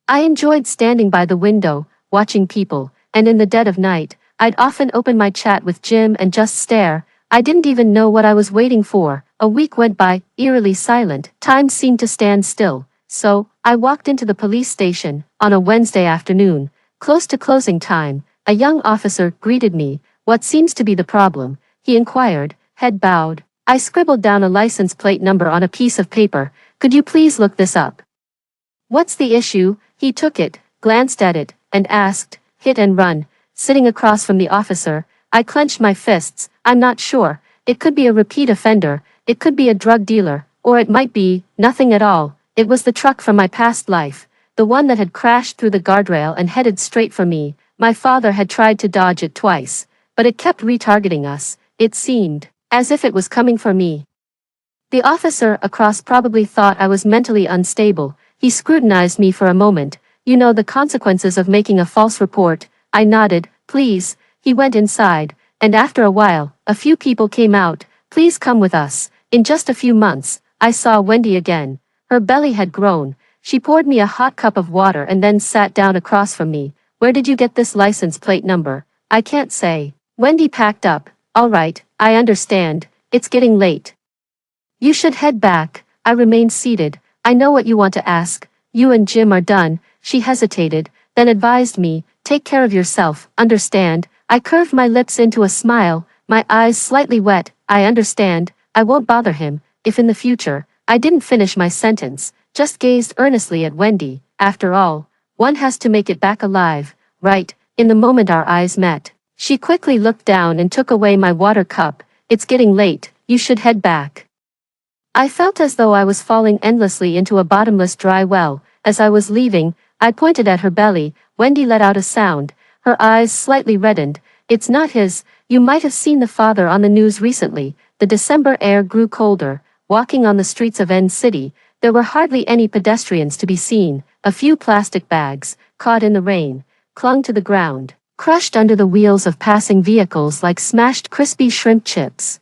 I enjoyed standing by the window, watching people, and in the dead of night, I'd often open my chat with Jim and just stare. I didn't even know what I was waiting for. A week went by, eerily silent. Time seemed to stand still. So, I walked into the police station, on a Wednesday afternoon. Close to closing time, a young officer greeted me. What seems to be the problem? He inquired, head bowed. I scribbled down a license plate number on a piece of paper. Could you please look this up? What's the issue? He took it, glanced at it, and asked, hit and run. Sitting across from the officer, I clenched my fists. I'm not sure. It could be a repeat offender, it could be a drug dealer, or it might be nothing at all. It was the truck from my past life, the one that had crashed through the guardrail and headed straight for me. My father had tried to dodge it twice, but it kept retargeting us. It seemed as if it was coming for me. The officer across probably thought I was mentally unstable. He scrutinized me for a moment. You know the consequences of making a false report. I nodded. Please. He went inside, and after a while, a few people came out. Please come with us. In just a few months, I saw Wendy again. Her belly had grown. She poured me a hot cup of water and then sat down across from me. Where did you get this license plate number? I can't say. Wendy packed up, Alright, I understand, it's getting late. You should head back. I remained seated. I know what you want to ask. You and Jim are done. She hesitated, then advised me, take care of yourself, understand? I curved my lips into a smile, my eyes slightly wet. I understand, I won't bother him, if in the future. I didn't finish my sentence, just gazed earnestly at Wendy. After all, one has to make it back alive, right? In the moment our eyes met, she quickly looked down and took away my water cup. It's getting late, you should head back. I felt as though I was falling endlessly into a bottomless dry well. As I was leaving, I pointed at her belly. Wendy let out a sound. Her eyes slightly reddened. It's not his. You might have seen the father on the news recently. The December air grew colder. Walking on the streets of N City, there were hardly any pedestrians to be seen. A few plastic bags, caught in the rain, clung to the ground, crushed under the wheels of passing vehicles like smashed crispy shrimp chips.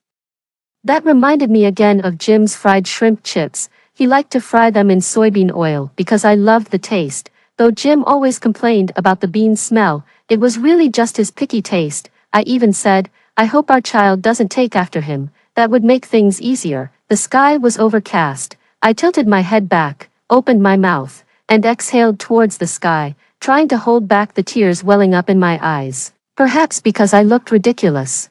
That reminded me again of Jim's fried shrimp chips. He liked to fry them in soybean oil because I loved the taste. Though Jim always complained about the bean smell, it was really just his picky taste. I even said, I hope our child doesn't take after him. That would make things easier. The sky was overcast. I tilted my head back, opened my mouth, and exhaled towards the sky, trying to hold back the tears welling up in my eyes. Perhaps because I looked ridiculous.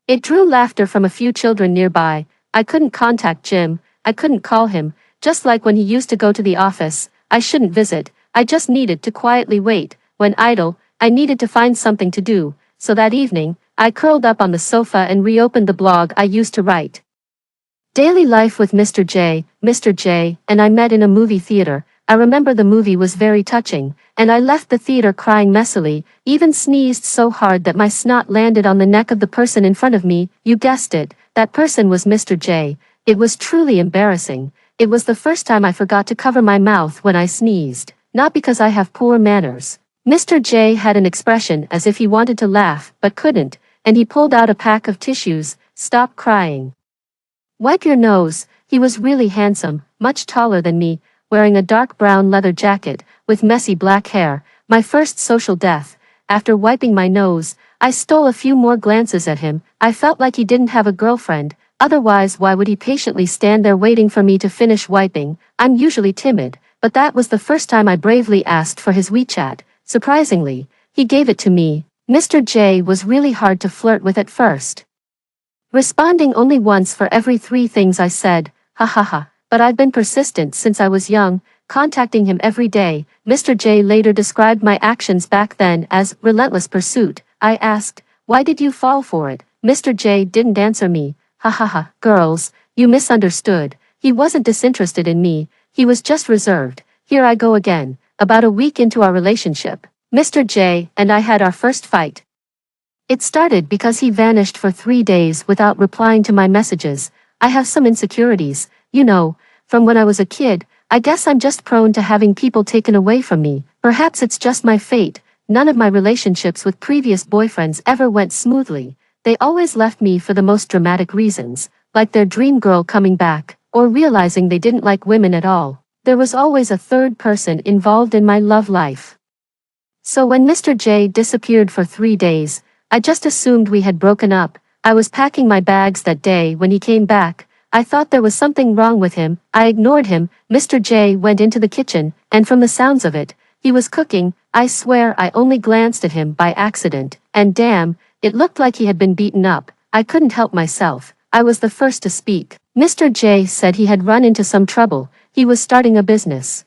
It drew laughter from a few children nearby. I couldn't contact Jim. I couldn't call him. Just like when he used to go to the office, I shouldn't visit. I just needed to quietly wait. When idle, I needed to find something to do. So that evening, I curled up on the sofa and reopened the blog I used to write. Daily Life with Mr. J, and I met in a movie theater. I remember the movie was very touching, and I left the theater crying messily, even sneezed so hard that my snot landed on the neck of the person in front of me. You guessed it, that person was Mr. J. It was truly embarrassing. It was the first time I forgot to cover my mouth when I sneezed, not because I have poor manners. Mr. J had an expression as if he wanted to laugh, but couldn't, and he pulled out a pack of tissues. Stop crying. Wipe your nose. He was really handsome, much taller than me, wearing a dark brown leather jacket, with messy black hair, my first social death. After wiping my nose, I stole a few more glances at him. I felt like he didn't have a girlfriend, otherwise why would he patiently stand there waiting for me to finish wiping? I'm usually timid, but that was the first time I bravely asked for his WeChat. Surprisingly, he gave it to me. Mr. J was really hard to flirt with at first, responding only once for every 3 things I said. Ha ha ha. But I've been persistent since I was young, contacting him every day. Mr. J later described my actions back then as relentless pursuit. I asked, why did you fall for it? Mr. J didn't answer me. Ha ha ha, girls, you misunderstood. He wasn't disinterested in me, he was just reserved. Here I go again. About a week into our relationship, Mr. J and I had our first fight. It started because he vanished for 3 days without replying to my messages. I have some insecurities, you know, from when I was a kid. I guess I'm just prone to having people taken away from me. Perhaps it's just my fate. None of my relationships with previous boyfriends ever went smoothly. They always left me for the most dramatic reasons, like their dream girl coming back, or realizing they didn't like women at all. There was always a third person involved in my love life. So when Mr. J disappeared for 3 days, I just assumed we had broken up. I was packing my bags that day when he came back. I thought there was something wrong with him. I ignored him. Mr. J went into the kitchen, and from the sounds of it, he was cooking. I swear I only glanced at him by accident, and damn, it looked like he had been beaten up. I couldn't help myself. I was the first to speak. Mr. J said he had run into some trouble. He was starting a business,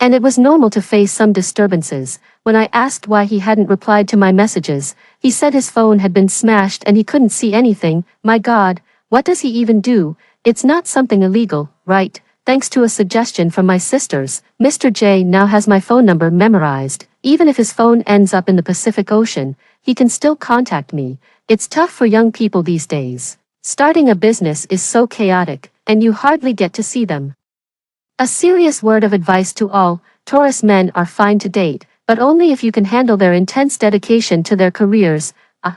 and it was normal to face some disturbances. When I asked why he hadn't replied to my messages, he said his phone had been smashed and he couldn't see anything. My God, what does he even do? It's not something illegal, right? Thanks to a suggestion from my sisters, Mr. J now has my phone number memorized. Even if his phone ends up in the Pacific Ocean, he can still contact me. It's tough for young people these days. Starting a business is so chaotic, and you hardly get to see them. A serious word of advice to all: Taurus men are fine to date, but only if you can handle their intense dedication to their careers.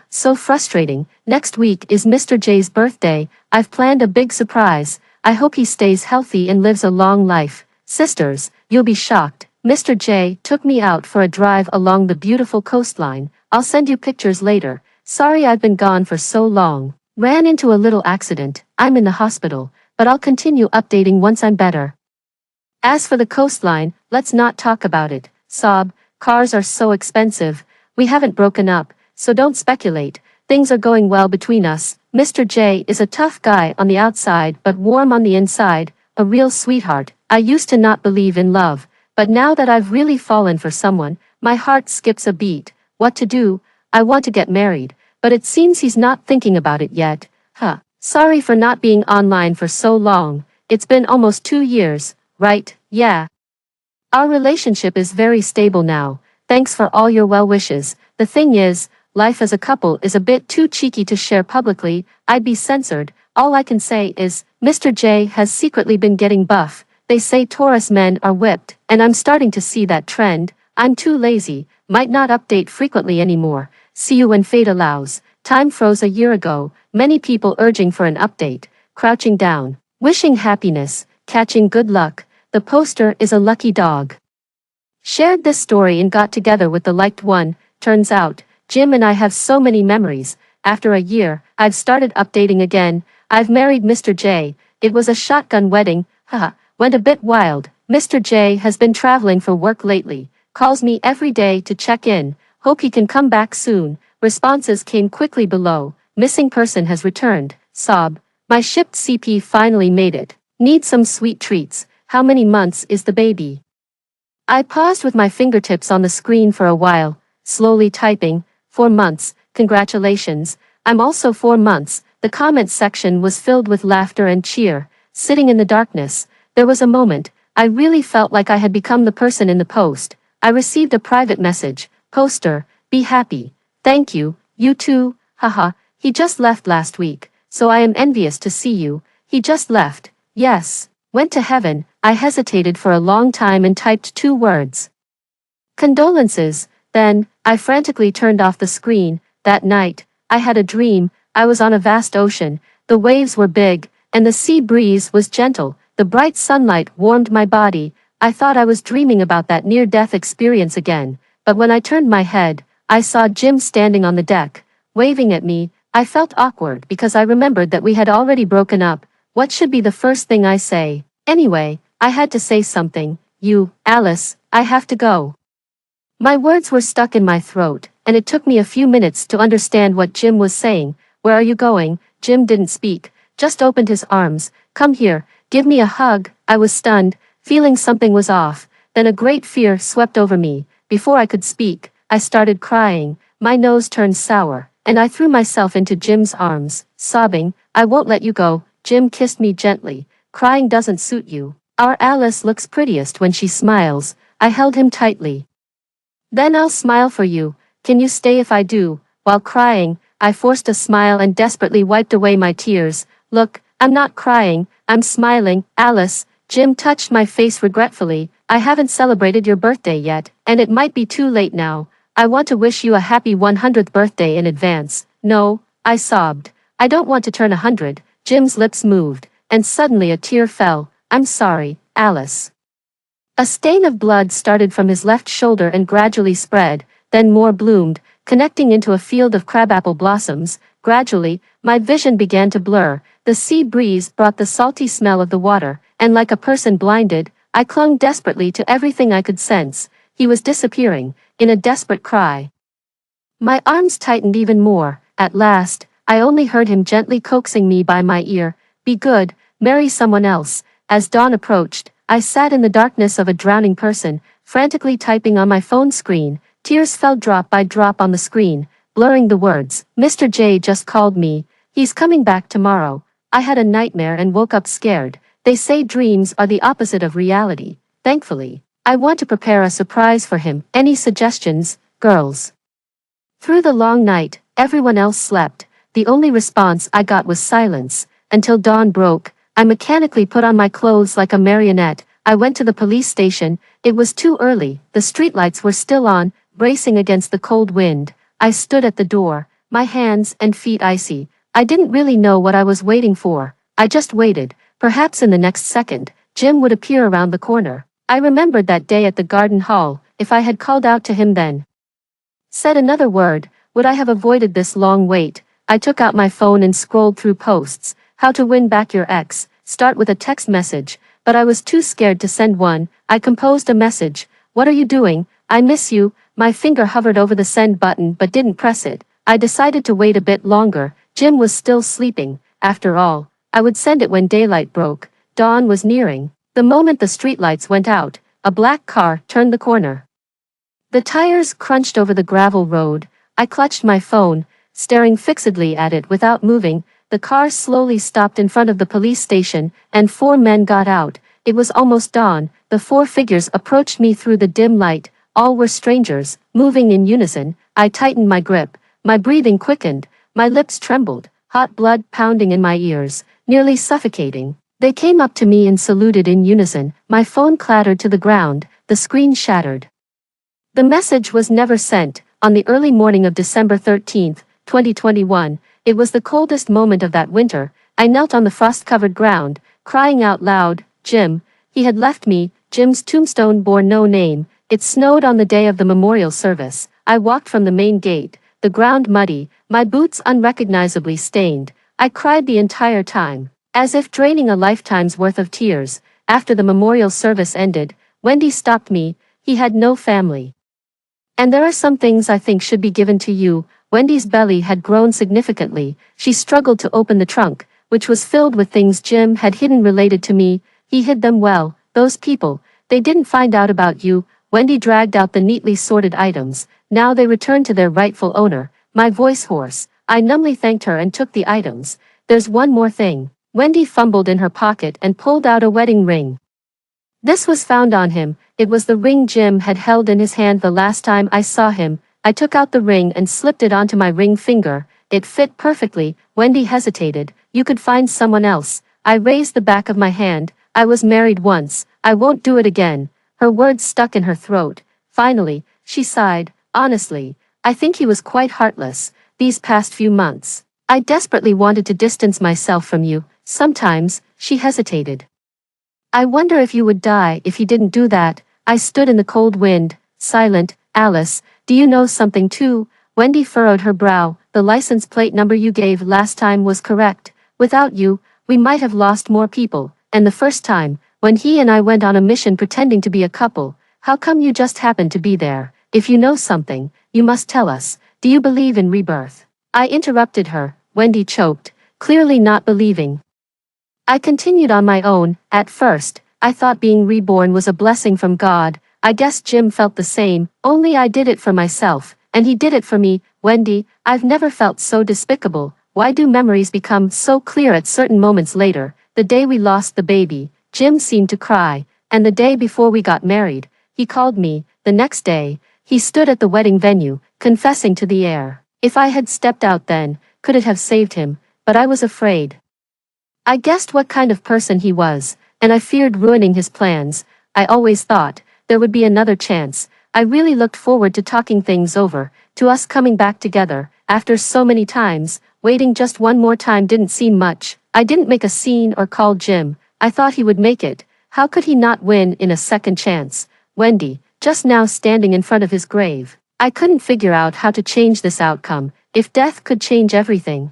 So frustrating. Next week is Mr. J's birthday. I've planned a big surprise. I hope he stays healthy and lives a long life. Sisters, you'll be shocked. Mr. J took me out for a drive along the beautiful coastline. I'll send you pictures later. Sorry I've been gone for so long. Ran into a little accident. I'm in the hospital, but I'll continue updating once I'm better. As for the coastline, let's not talk about it. Sob, cars are so expensive. We haven't broken up, so don't speculate. Things are going well between us. Mr. J is a tough guy on the outside but warm on the inside, a real sweetheart. I used to not believe in love, but now that I've really fallen for someone, my heart skips a beat. What to do? I want to get married, but it seems he's not thinking about it yet. Sorry for not being online for so long. It's been almost 2 years, right? Yeah. Our relationship is very stable now. Thanks for all your well wishes. The thing is, life as a couple is a bit too cheeky to share publicly. I'd be censored. All I can say is, Mr. J has secretly been getting buff. They say Taurus men are whipped, and I'm starting to see that trend. I'm too lazy, might not update frequently anymore. See you when fate allows. Time froze a year ago, many people urging for an update, crouching down, wishing happiness, catching good luck. The poster is a lucky dog. Shared this story and got together with the liked one. Turns out, Jim and I have so many memories. After a year, I've started updating again. I've married Mr. J. It was a shotgun wedding. Went a bit wild. Mr. J has been traveling for work lately. Calls me every day to check in. Hope he can come back soon. Responses came quickly below. Missing person has returned. Sob. My shipped CP finally made it. Need some sweet treats. How many months is the baby? I paused with my fingertips on the screen for a while, slowly typing. 4 months. Congratulations. I'm also 4 months. The comments section was filled with laughter and cheer. Sitting in the darkness, there was a moment. I really felt like I had become the person in the post. I received a private message. Poster, be happy. Thank you, you too. He just left last week, so I am envious to see you. He just left. Yes. Went to heaven. I hesitated for a long time and typed 2 words. Condolences. Then, I frantically turned off the screen. That night, I had a dream. I was on a vast ocean. The waves were big, and the sea breeze was gentle. The bright sunlight warmed my body. I thought I was dreaming about that near-death experience again. But when I turned my head, I saw Jim standing on the deck, waving at me. I felt awkward because I remembered that we had already broken up. What should be the first thing I say? Anyway, I had to say something. Alice, I have to go. My words were stuck in my throat, and it took me a few minutes to understand what Jim was saying. Where are you going? Jim didn't speak, just opened his arms. Come here, give me a hug. I was stunned, feeling something was off. Then a great fear swept over me. Before I could speak, I started crying. My nose turned sour, and I threw myself into Jim's arms, sobbing. I won't let you go. Jim kissed me gently. Crying doesn't suit you. Our Alice looks prettiest when she smiles. I held him tightly. Then I'll smile for you. Can you stay if I do? While crying, I forced a smile and desperately wiped away my tears. Look, I'm not crying, I'm smiling. Alice, Jim touched my face regretfully. I haven't celebrated your birthday yet, and it might be too late now. I want to wish you a happy 100th birthday in advance. No, I sobbed. I don't want to turn 100. Jim's lips moved, and suddenly a tear fell. I'm sorry, Alice. A stain of blood started from his left shoulder and gradually spread, then more bloomed, connecting into a field of crabapple blossoms. Gradually, my vision began to blur. The sea breeze brought the salty smell of the water, and like a person blinded, I clung desperately to everything I could sense. He was disappearing, in a desperate cry. My arms tightened even more. At last, I only heard him gently coaxing me by my ear. Be good, marry someone else. As dawn approached, I sat in the darkness of a drowning person, frantically typing on my phone screen. Tears fell drop by drop on the screen, blurring the words. Mr. J just called me. He's coming back tomorrow. I had a nightmare and woke up scared. They say dreams are the opposite of reality. Thankfully, I want to prepare a surprise for him. Any suggestions, girls? Through the long night, everyone else slept. The only response I got was silence. Until dawn broke, I mechanically put on my clothes like a marionette. I went to the police station. It was too early. The streetlights were still on, bracing against the cold wind. I stood at the door, my hands and feet icy. I didn't really know what I was waiting for. I just waited. Perhaps in the next second, Jim would appear around the corner. I remembered that day at the garden hall. If I had called out to him then, said another word, would I have avoided this long wait? I took out my phone and scrolled through posts. How to win back your ex. Start with a text message. But I was too scared to send one. I composed a message. What are you doing? I miss you. My finger hovered over the send button but didn't press it. I decided to wait a bit longer. Jim was still sleeping. After all, I would send it when daylight broke. Dawn was nearing. The moment the streetlights went out, a black car turned the corner. The tires crunched over the gravel road. I clutched my phone, staring fixedly at it without moving. The car slowly stopped in front of the police station, and 4 men got out. It was almost dawn. The 4 figures approached me through the dim light. All were strangers, moving in unison. I tightened my grip. My breathing quickened. My lips trembled, hot blood pounding in my ears, nearly suffocating. They came up to me and saluted in unison. My phone clattered to the ground. The screen shattered. The message was never sent. On the early morning of December 13th, 2021, it was the coldest moment of that winter. I knelt on the frost-covered ground, crying out loud, Jim. He had left me. Jim's tombstone bore no name. It snowed on the day of the memorial service. I walked from the main gate, the ground muddy, my boots unrecognizably stained. I cried the entire time, as if draining a lifetime's worth of tears. After the memorial service ended, Wendy stopped me. He had no family. And there are some things I think should be given to you. Wendy's belly had grown significantly. She struggled to open the trunk, which was filled with things Jim had hidden related to me. He hid them well. Those people, they didn't find out about you. Wendy dragged out the neatly sorted items. Now they returned to their rightful owner. My voice hoarse. I numbly thanked her and took the items. There's one more thing. Wendy fumbled in her pocket and pulled out a wedding ring. This was found on him. It was the ring Jim had held in his hand the last time I saw him. I took out the ring and slipped it onto my ring finger. It fit perfectly. Wendy hesitated. You could find someone else. I raised the back of my hand. I was married once. I won't do it again. Her words stuck in her throat. Finally, she sighed. Honestly, I think he was quite heartless these past few months. I desperately wanted to distance myself from you. Sometimes, she hesitated. I wonder if you would die if he didn't do that. I stood in the cold wind, silent. Alice, do you know something too? Wendy furrowed her brow. The license plate number you gave last time was correct. Without you, we might have lost more people. And the first time, when he and I went on a mission pretending to be a couple, how come you just happened to be there? If you know something, you must tell us. Do you believe in rebirth? I interrupted her. Wendy choked, clearly not believing. I continued on my own. At first, I thought being reborn was a blessing from God. I guess Jim felt the same, only I did it for myself, and he did it for me. Wendy, I've never felt so despicable. Why do memories become so clear at certain moments later? The day we lost the baby, Jim seemed to cry, and the day before we got married, he called me. The next day, he stood at the wedding venue, confessing to the air. If I had stepped out then, could it have saved him? But I was afraid. I guessed what kind of person he was, and I feared ruining his plans. I always thought there would be another chance. I really looked forward to talking things over, to us coming back together. After so many times, waiting just one more time didn't seem much. I didn't make a scene or call Jim. I thought he would make it. How could he not win in a second chance? Wendy, just now standing in front of his grave. I couldn't figure out how to change this outcome, if death could change everything.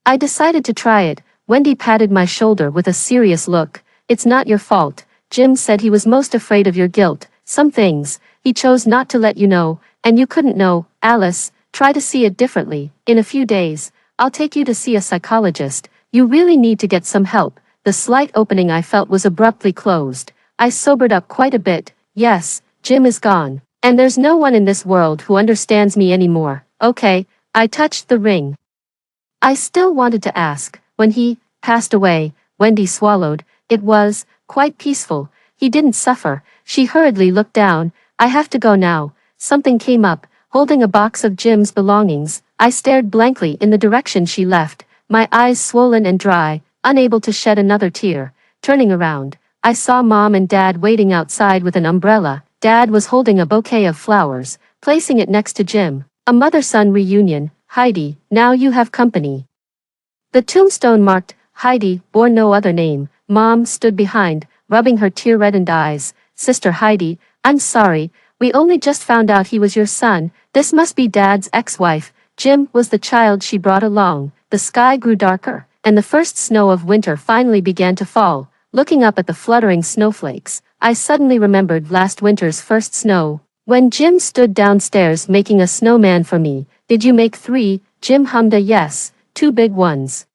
I decided to try it. Wendy patted my shoulder with a serious look. It's not your fault. Jim said he was most afraid of your guilt. Some things, he chose not to let you know, and you couldn't know. Alice, try to see it differently. In a few days, I'll take you to see a psychologist. You really need to get some help. The slight opening I felt was abruptly closed. I sobered up quite a bit. Yes, Jim is gone. And there's no one in this world who understands me anymore. Okay, I touched the ring. I still wanted to ask. When he passed away, Wendy swallowed. It was quite peaceful. He didn't suffer. She hurriedly looked down. I have to go now. Something came up, holding a box of Jim's belongings. I stared blankly in the direction she left, my eyes swollen and dry, unable to shed another tear. Turning around, I saw Mom and Dad waiting outside with an umbrella. Dad was holding a bouquet of flowers, placing it next to Jim. A mother-son reunion. Heidi, now you have company. The tombstone marked, Heidi, bore no other name. Mom stood behind, rubbing her tear-reddened eyes. Sister Heidi, I'm sorry, we only just found out he was your son. This must be Dad's ex-wife. Jim was the child she brought along. The sky grew darker, and the first snow of winter finally began to fall. Looking up at the fluttering snowflakes, I suddenly remembered last winter's first snow. When Jim stood downstairs making a snowman for me. Did you make 3? Jim hummed a yes, 2 big ones.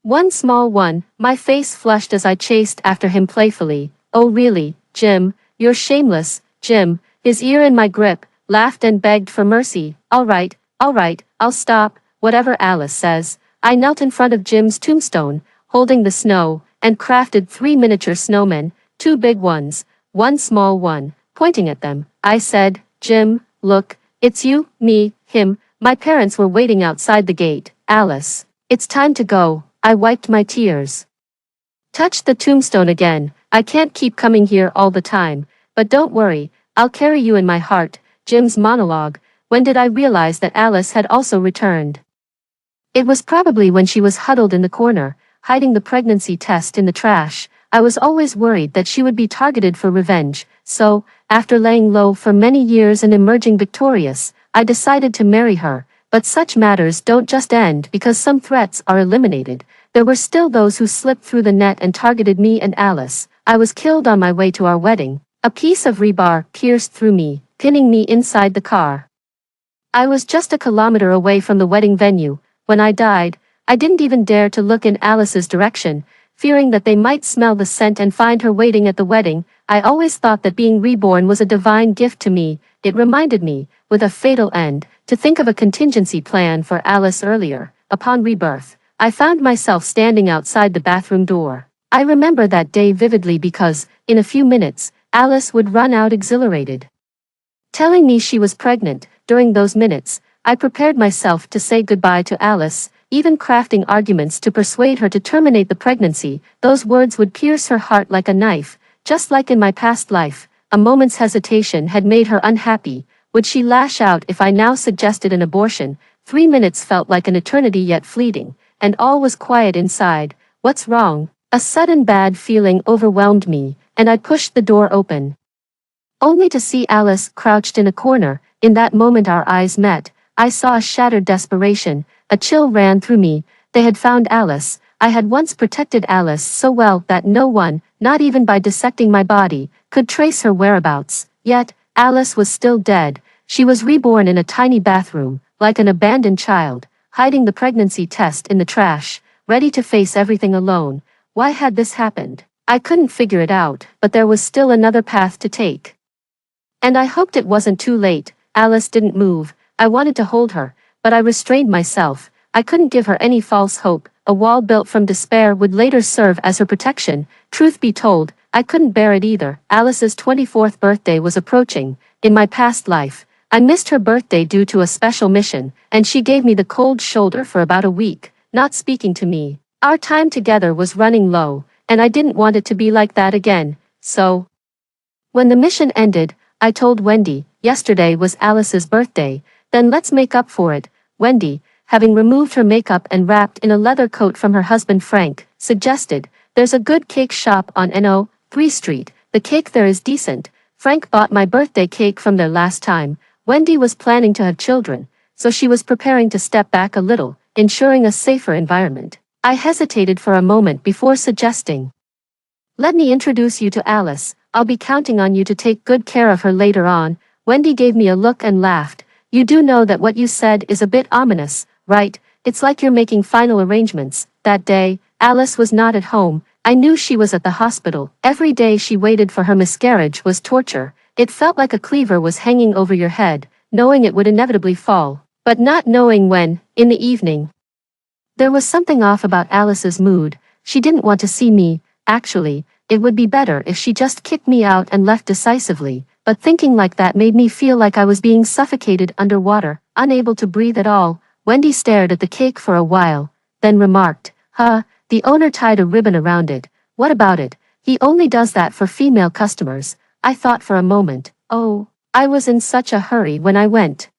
1 small one. My face flushed as I chased after him playfully. Oh really, Jim, you're shameless. Jim, his ear in my grip, laughed and begged for mercy. All right, I'll stop, whatever Alice says. I knelt in front of Jim's tombstone, holding the snow, and crafted 3 miniature snowmen, 2 big ones, 1 small one. Pointing at them, I said, Jim, look, it's you, me, him. My parents were waiting outside the gate. Alice, it's time to go. I wiped my tears. Touched the tombstone again. I can't keep coming here all the time, but don't worry, I'll carry you in my heart. Jim's monologue. When did I realize that Alice had also returned? It was probably when she was huddled in the corner, hiding the pregnancy test in the trash. I was always worried that she would be targeted for revenge, so, after laying low for many years and emerging victorious, I decided to marry her. But such matters don't just end because some threats are eliminated. There were still those who slipped through the net and targeted me and Alice. I was killed on my way to our wedding. A piece of rebar pierced through me, pinning me inside the car. I was just a kilometer away from the wedding venue. When I died, I didn't even dare to look in Alice's direction, fearing that they might smell the scent and find her waiting at the wedding. I always thought that being reborn was a divine gift to me. It reminded me, with a fatal end, to think of a contingency plan for Alice earlier. Upon rebirth, I found myself standing outside the bathroom door. I remember that day vividly because, in a few minutes, Alice would run out exhilarated, telling me she was pregnant. During those minutes, I prepared myself to say goodbye to Alice, even crafting arguments to persuade her to terminate the pregnancy. Those words would pierce her heart like a knife, just like in my past life. A moment's hesitation had made her unhappy. Would she lash out if I now suggested an abortion? 3 minutes felt like an eternity yet fleeting, and all was quiet inside. What's wrong? A sudden bad feeling overwhelmed me, and I pushed the door open, only to see Alice crouched in a corner. In that moment our eyes met. I saw a shattered desperation. A chill ran through me. They had found Alice. I had once protected Alice so well that no one, not even by dissecting my body, could trace her whereabouts. Yet, Alice was still dead. She was reborn in a tiny bathroom, like an abandoned child, hiding the pregnancy test in the trash, ready to face everything alone. Why had this happened? I couldn't figure it out, but there was still another path to take. And I hoped it wasn't too late. Alice didn't move. I wanted to hold her, but I restrained myself. I couldn't give her any false hope. A wall built from despair would later serve as her protection. Truth be told, I couldn't bear it either. Alice's 24th birthday was approaching. In my past life, I missed her birthday due to a special mission, and she gave me the cold shoulder for about a week, not speaking to me. Our time together was running low, and I didn't want it to be like that again. So, when the mission ended, I told Wendy, yesterday was Alice's birthday, then let's make up for it. Wendy, having removed her makeup and wrapped in a leather coat from her husband Frank, suggested, there's a good cake shop on No. 3 Street. The cake there is decent. Frank bought my birthday cake from there last time. Wendy was planning to have children, so she was preparing to step back a little, ensuring a safer environment. I hesitated for a moment before suggesting, let me introduce you to Alice. I'll be counting on you to take good care of her later on. Wendy gave me a look and laughed. You do know that what you said is a bit ominous, right? It's like you're making final arrangements. That day, Alice was not at home. I knew she was at the hospital. Every day she waited for her miscarriage was torture. It felt like a cleaver was hanging over your head, knowing it would inevitably fall, but not knowing when. In the evening, there was something off about Alice's mood. She didn't want to see me. Actually, it would be better if she just kicked me out and left decisively, but thinking like that made me feel like I was being suffocated underwater, unable to breathe at all. Wendy stared at the cake for a while, then remarked, the owner tied a ribbon around it. What about it? He only does that for female customers. I thought for a moment. Oh, I was in such a hurry when I went.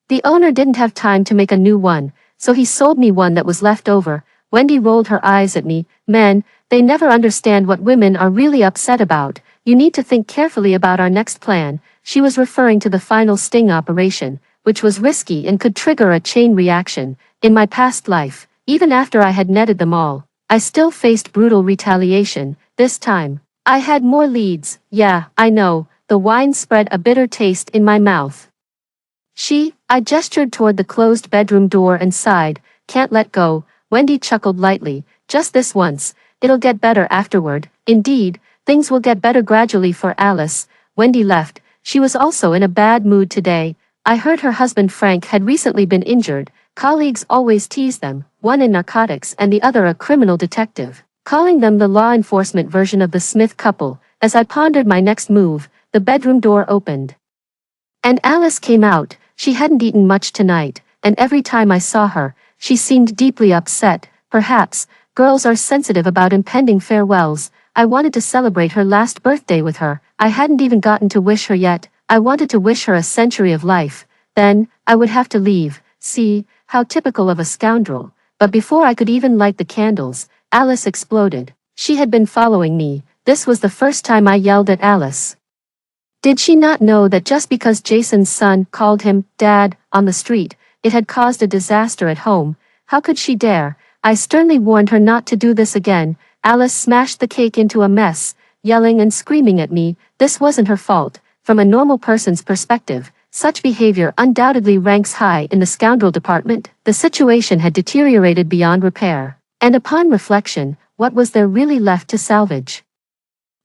The owner didn't have time to make a new one, so he sold me one that was left over. Wendy rolled her eyes at me. Men, they never understand what women are really upset about. You need to think carefully about our next plan. She was referring to the final sting operation. which was risky and could trigger a chain reaction. In my past life, even after I had netted them all, I still faced brutal retaliation. This time, I had more leads. Yeah, I know, the wine spread a bitter taste in my mouth. I gestured toward the closed bedroom door and sighed. Can't let go. Wendy chuckled lightly. Just this once. It'll get better afterward. Indeed, things will get better gradually for Alice. Wendy left. She was also in a bad mood today. I heard her husband Frank had recently been injured. Colleagues always tease them, one in narcotics and the other a criminal detective, calling them the law enforcement version of the Smith couple. As I pondered my next move, the bedroom door opened. And Alice came out. She hadn't eaten much tonight, and every time I saw her, she seemed deeply upset. Perhaps, girls are sensitive about impending farewells. I wanted to celebrate her last birthday with her. I hadn't even gotten to wish her yet. I wanted to wish her a century of life. Then, I would have to leave. See, how typical of a scoundrel. But before I could even light the candles, Alice exploded. She had been following me. This was the first time I yelled at Alice. Did she not know that just because Jason's son called him Dad on the street, it had caused a disaster at home? How could she dare? I sternly warned her not to do this again. Alice smashed the cake into a mess, yelling and screaming at me. This wasn't her fault. From a normal person's perspective, such behavior undoubtedly ranks high in the scoundrel department. The situation had deteriorated beyond repair, and upon reflection, what was there really left to salvage?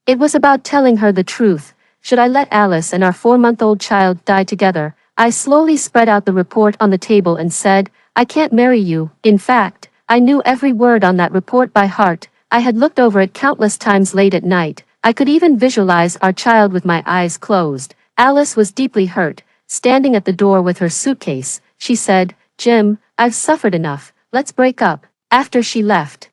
It was about telling her the truth. Should I let Alice and our 4-month-old child die together? I slowly spread out the report on the table and said, I can't marry you. In fact, I knew every word on that report by heart. I had looked over it countless times late at night. I could even visualize our child with my eyes closed. Alice was deeply hurt. Standing at the door with her suitcase, she said, Jim, I've suffered enough. Let's break up. After she left,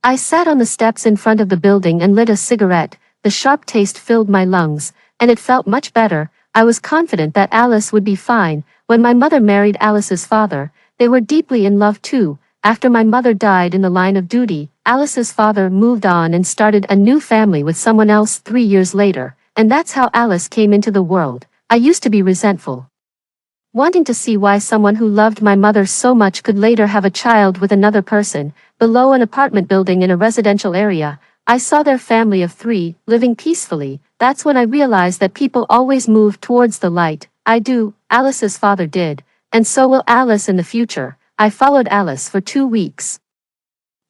I sat on the steps in front of the building and lit a cigarette. The sharp taste filled my lungs, and it felt much better. I was confident that Alice would be fine. When my mother married Alice's father, they were deeply in love too. After my mother died in the line of duty, Alice's father moved on and started a new family with someone else 3 years later, and that's how Alice came into the world. I used to be resentful, wanting to see why someone who loved my mother so much could later have a child with another person. Below an apartment building in a residential area, I saw their family of 3, living peacefully. That's when I realized that people always move towards the light. I do, Alice's father did, and so will Alice in the future. I followed Alice for 2 weeks.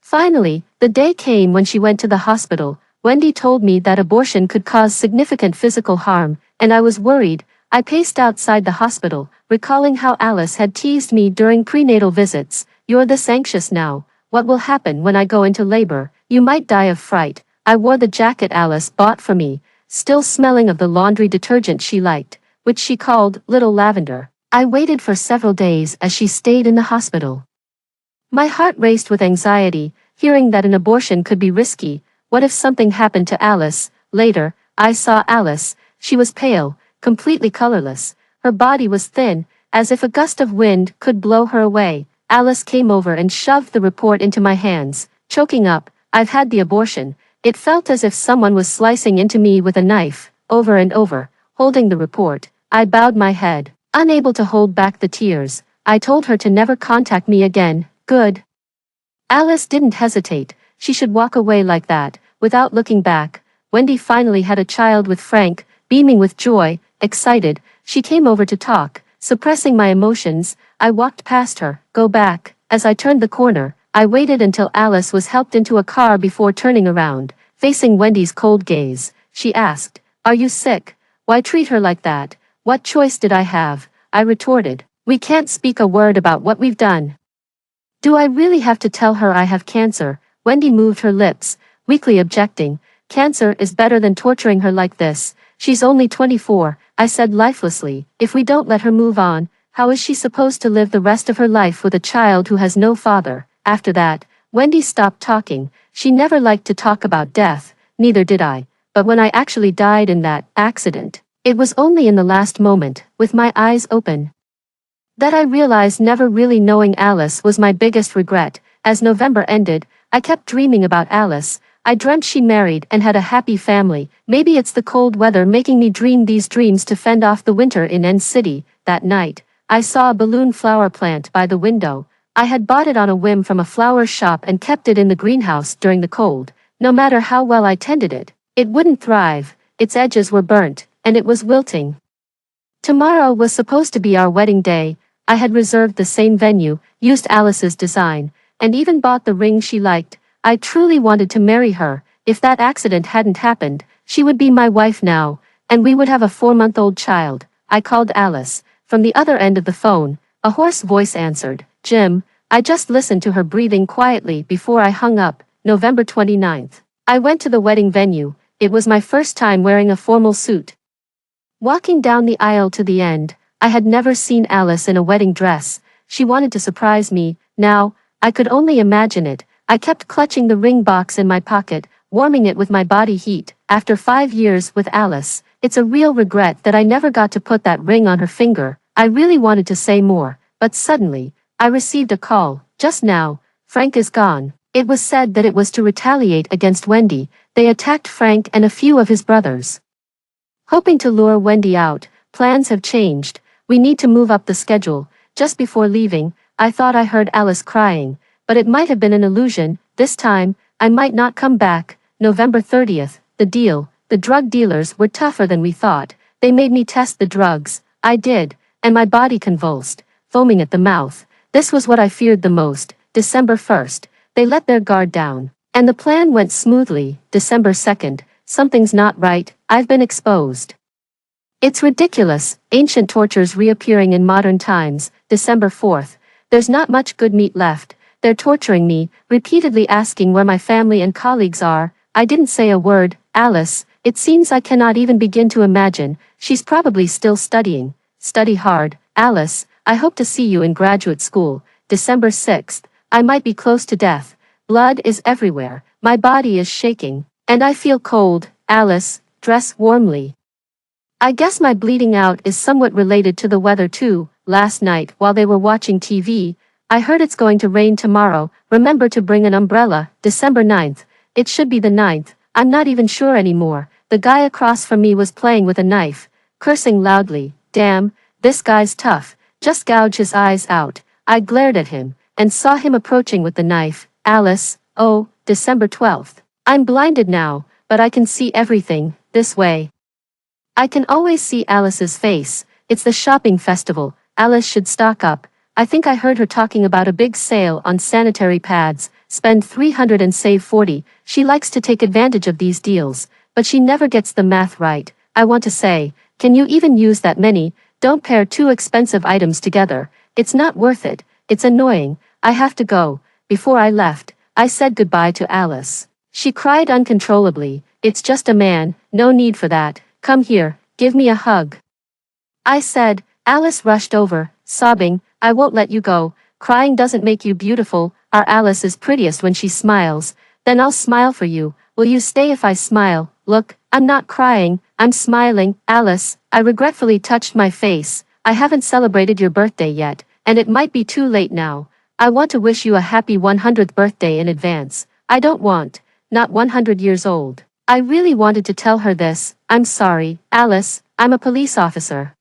Finally, the day came when she went to the hospital. Wendy told me that abortion could cause significant physical harm, and I was worried. I paced outside the hospital, recalling how Alice had teased me during prenatal visits. You're this anxious now. What will happen when I go into labor? You might die of fright. I wore the jacket Alice bought for me, still smelling of the laundry detergent she liked, which she called Little Lavender. I waited for several days as she stayed in the hospital. My heart raced with anxiety, hearing that an abortion could be risky. What if something happened to Alice? Later, I saw Alice. She was pale, completely colorless. Her body was thin, as if a gust of wind could blow her away. Alice came over and shoved the report into my hands. Choking up, I've had the abortion. It felt as if someone was slicing into me with a knife. Over and over, holding the report, I bowed my head, unable to hold back the tears. I told her to never contact me again. Good. Alice didn't hesitate. She should walk away like that, without looking back. Wendy finally had a child with Frank. Beaming with joy, excited, she came over to talk. Suppressing my emotions, I walked past her. Go back. As I turned the corner, I waited until Alice was helped into a car before turning around. Facing Wendy's cold gaze, she asked, Are you sick? Why treat her like that? What choice did I have? I retorted, We can't speak a word about what we've done. Do I really have to tell her I have cancer? Wendy moved her lips, weakly objecting. Cancer is better than torturing her like this. She's only 24, I said lifelessly. If we don't let her move on, how is she supposed to live the rest of her life with a child who has no father? After that, Wendy stopped talking. She never liked to talk about death, neither did I. But when I actually died in that accident, it was only in the last moment, with my eyes open, that I realized never really knowing Alice was my biggest regret. As November ended, I kept dreaming about Alice. I dreamt she married and had a happy family. Maybe it's the cold weather making me dream these dreams to fend off the winter in N City. That night, I saw a balloon flower plant by the window. I had bought it on a whim from a flower shop and kept it in the greenhouse during the cold. No matter how well I tended it, it wouldn't thrive. Its edges were burnt, and it was wilting. Tomorrow was supposed to be our wedding day. I had reserved the same venue, used Alice's design, and even bought the ring she liked. I truly wanted to marry her. If that accident hadn't happened, she would be my wife now, and we would have a 4-month-old child. I called Alice. From the other end of the phone, a hoarse voice answered. Jim. I just listened to her breathing quietly before I hung up. November 29th. I went to the wedding venue. It was my first time wearing a formal suit. Walking down the aisle to the end, I had never seen Alice in a wedding dress. She wanted to surprise me. Now, I could only imagine it. I kept clutching the ring box in my pocket, warming it with my body heat. After 5 years with Alice, it's a real regret that I never got to put that ring on her finger. I really wanted to say more, but suddenly, I received a call. Just now, Frank is gone. It was said that it was to retaliate against Wendy. They attacked Frank and a few of his brothers. Hoping to lure Wendy out, plans have changed. We need to move up the schedule. Just before leaving, I thought I heard Alice crying, but it might have been an illusion. This time, I might not come back. November 30th, the deal. The drug dealers were tougher than we thought. They made me test the drugs. I did, and my body convulsed, foaming at the mouth. This was what I feared the most. December 1st, they let their guard down, and the plan went smoothly. December 2nd, something's not right. I've been exposed. It's ridiculous, ancient tortures reappearing in modern times. December 4th, there's not much good meat left. They're torturing me, repeatedly asking where my family and colleagues are. I didn't say a word. Alice, it seems I cannot even begin to imagine. She's probably still studying. Study hard. Alice, I hope to see you in graduate school. December 6th, I might be close to death. Blood is everywhere. My body is shaking, and I feel cold. Alice, dress warmly. I guess my bleeding out is somewhat related to the weather too. Last night, while they were watching TV, I heard it's going to rain tomorrow. Remember to bring an umbrella. December 9th. It should be the 9th. I'm not even sure anymore. The guy across from me was playing with a knife, cursing loudly. Damn, this guy's tough. Just gouge his eyes out. I glared at him, and saw him approaching with the knife. Alice, oh, December 12th. I'm blinded now, but I can see everything, this way. I can always see Alice's face. It's the shopping festival. Alice should stock up. I think I heard her talking about a big sale on sanitary pads. Spend 300 and save 40. She likes to take advantage of these deals, but she never gets the math right. I want to say, can you even use that many? Don't pair two expensive items together. It's not worth it. It's annoying. I have to go. Before I left, I said goodbye to Alice. She cried uncontrollably. It's just a man. No need for that. Come here. Give me a hug. I said. Alice rushed over, sobbing. I won't let you go. Crying doesn't make you beautiful. Our Alice is prettiest when she smiles. Then I'll smile for you. Will you stay if I smile? Look, I'm not crying. I'm smiling. Alice, I regretfully touched my face. I haven't celebrated your birthday yet, and it might be too late now. I want to wish you a happy 100th birthday in advance. I don't want, not 100 years old. I really wanted to tell her this. I'm sorry, Alice, I'm a police officer.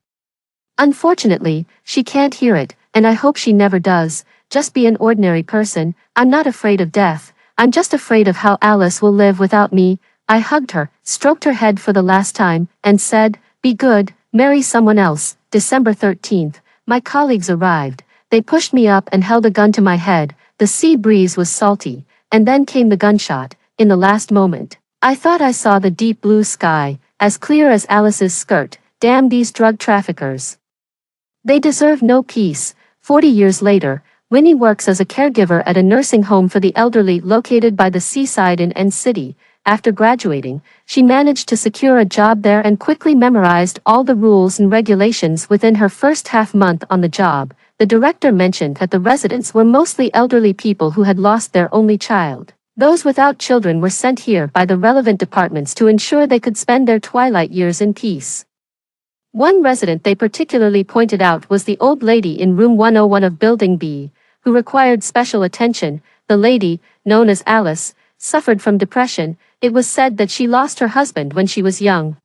Unfortunately, she can't hear it, and I hope she never does. Just be an ordinary person. I'm not afraid of death. I'm just afraid of how Alice will live without me. I hugged her, stroked her head for the last time, and said, be good, marry someone else. December 13th, my colleagues arrived. They pushed me up and held a gun to my head. The sea breeze was salty, and then came the gunshot. In the last moment, I thought I saw the deep blue sky, as clear as Alice's skirt. Damn these drug traffickers. They deserve no peace. 40 years later, Winnie works as a caregiver at a nursing home for the elderly located by the seaside in N City. After graduating, she managed to secure a job there and quickly memorized all the rules and regulations within her first half-month on the job. The director mentioned that the residents were mostly elderly people who had lost their only child. Those without children were sent here by the relevant departments to ensure they could spend their twilight years in peace. One resident they particularly pointed out was the old lady in room 101 of Building B, who required special attention. The lady, known as Alice, suffered from depression. It was said that she lost her husband when she was young.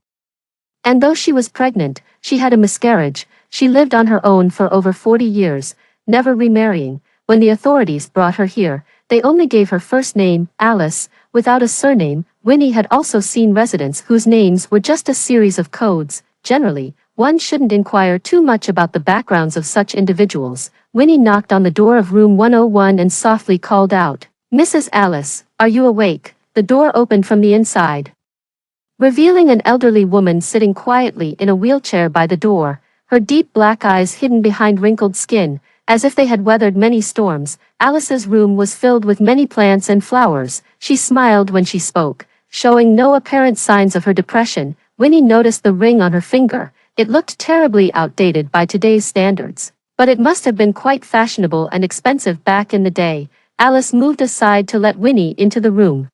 And though she was pregnant, she had a miscarriage. She lived on her own for over 40 years, never remarrying. When the authorities brought her here, they only gave her first name, Alice, without a surname. Winnie had also seen residents whose names were just a series of codes. Generally, one shouldn't inquire too much about the backgrounds of such individuals. Winnie knocked on the door of room 101 and softly called out, "Mrs. Alice, are you awake?" The door opened from the inside, revealing an elderly woman sitting quietly in a wheelchair by the door, her deep black eyes hidden behind wrinkled skin, as if they had weathered many storms. Alice's room was filled with many plants and flowers. She smiled when she spoke, showing no apparent signs of her depression. Winnie noticed the ring on her finger. It looked terribly outdated by today's standards, but it must have been quite fashionable and expensive back in the day. Alice moved aside to let Winnie into the room.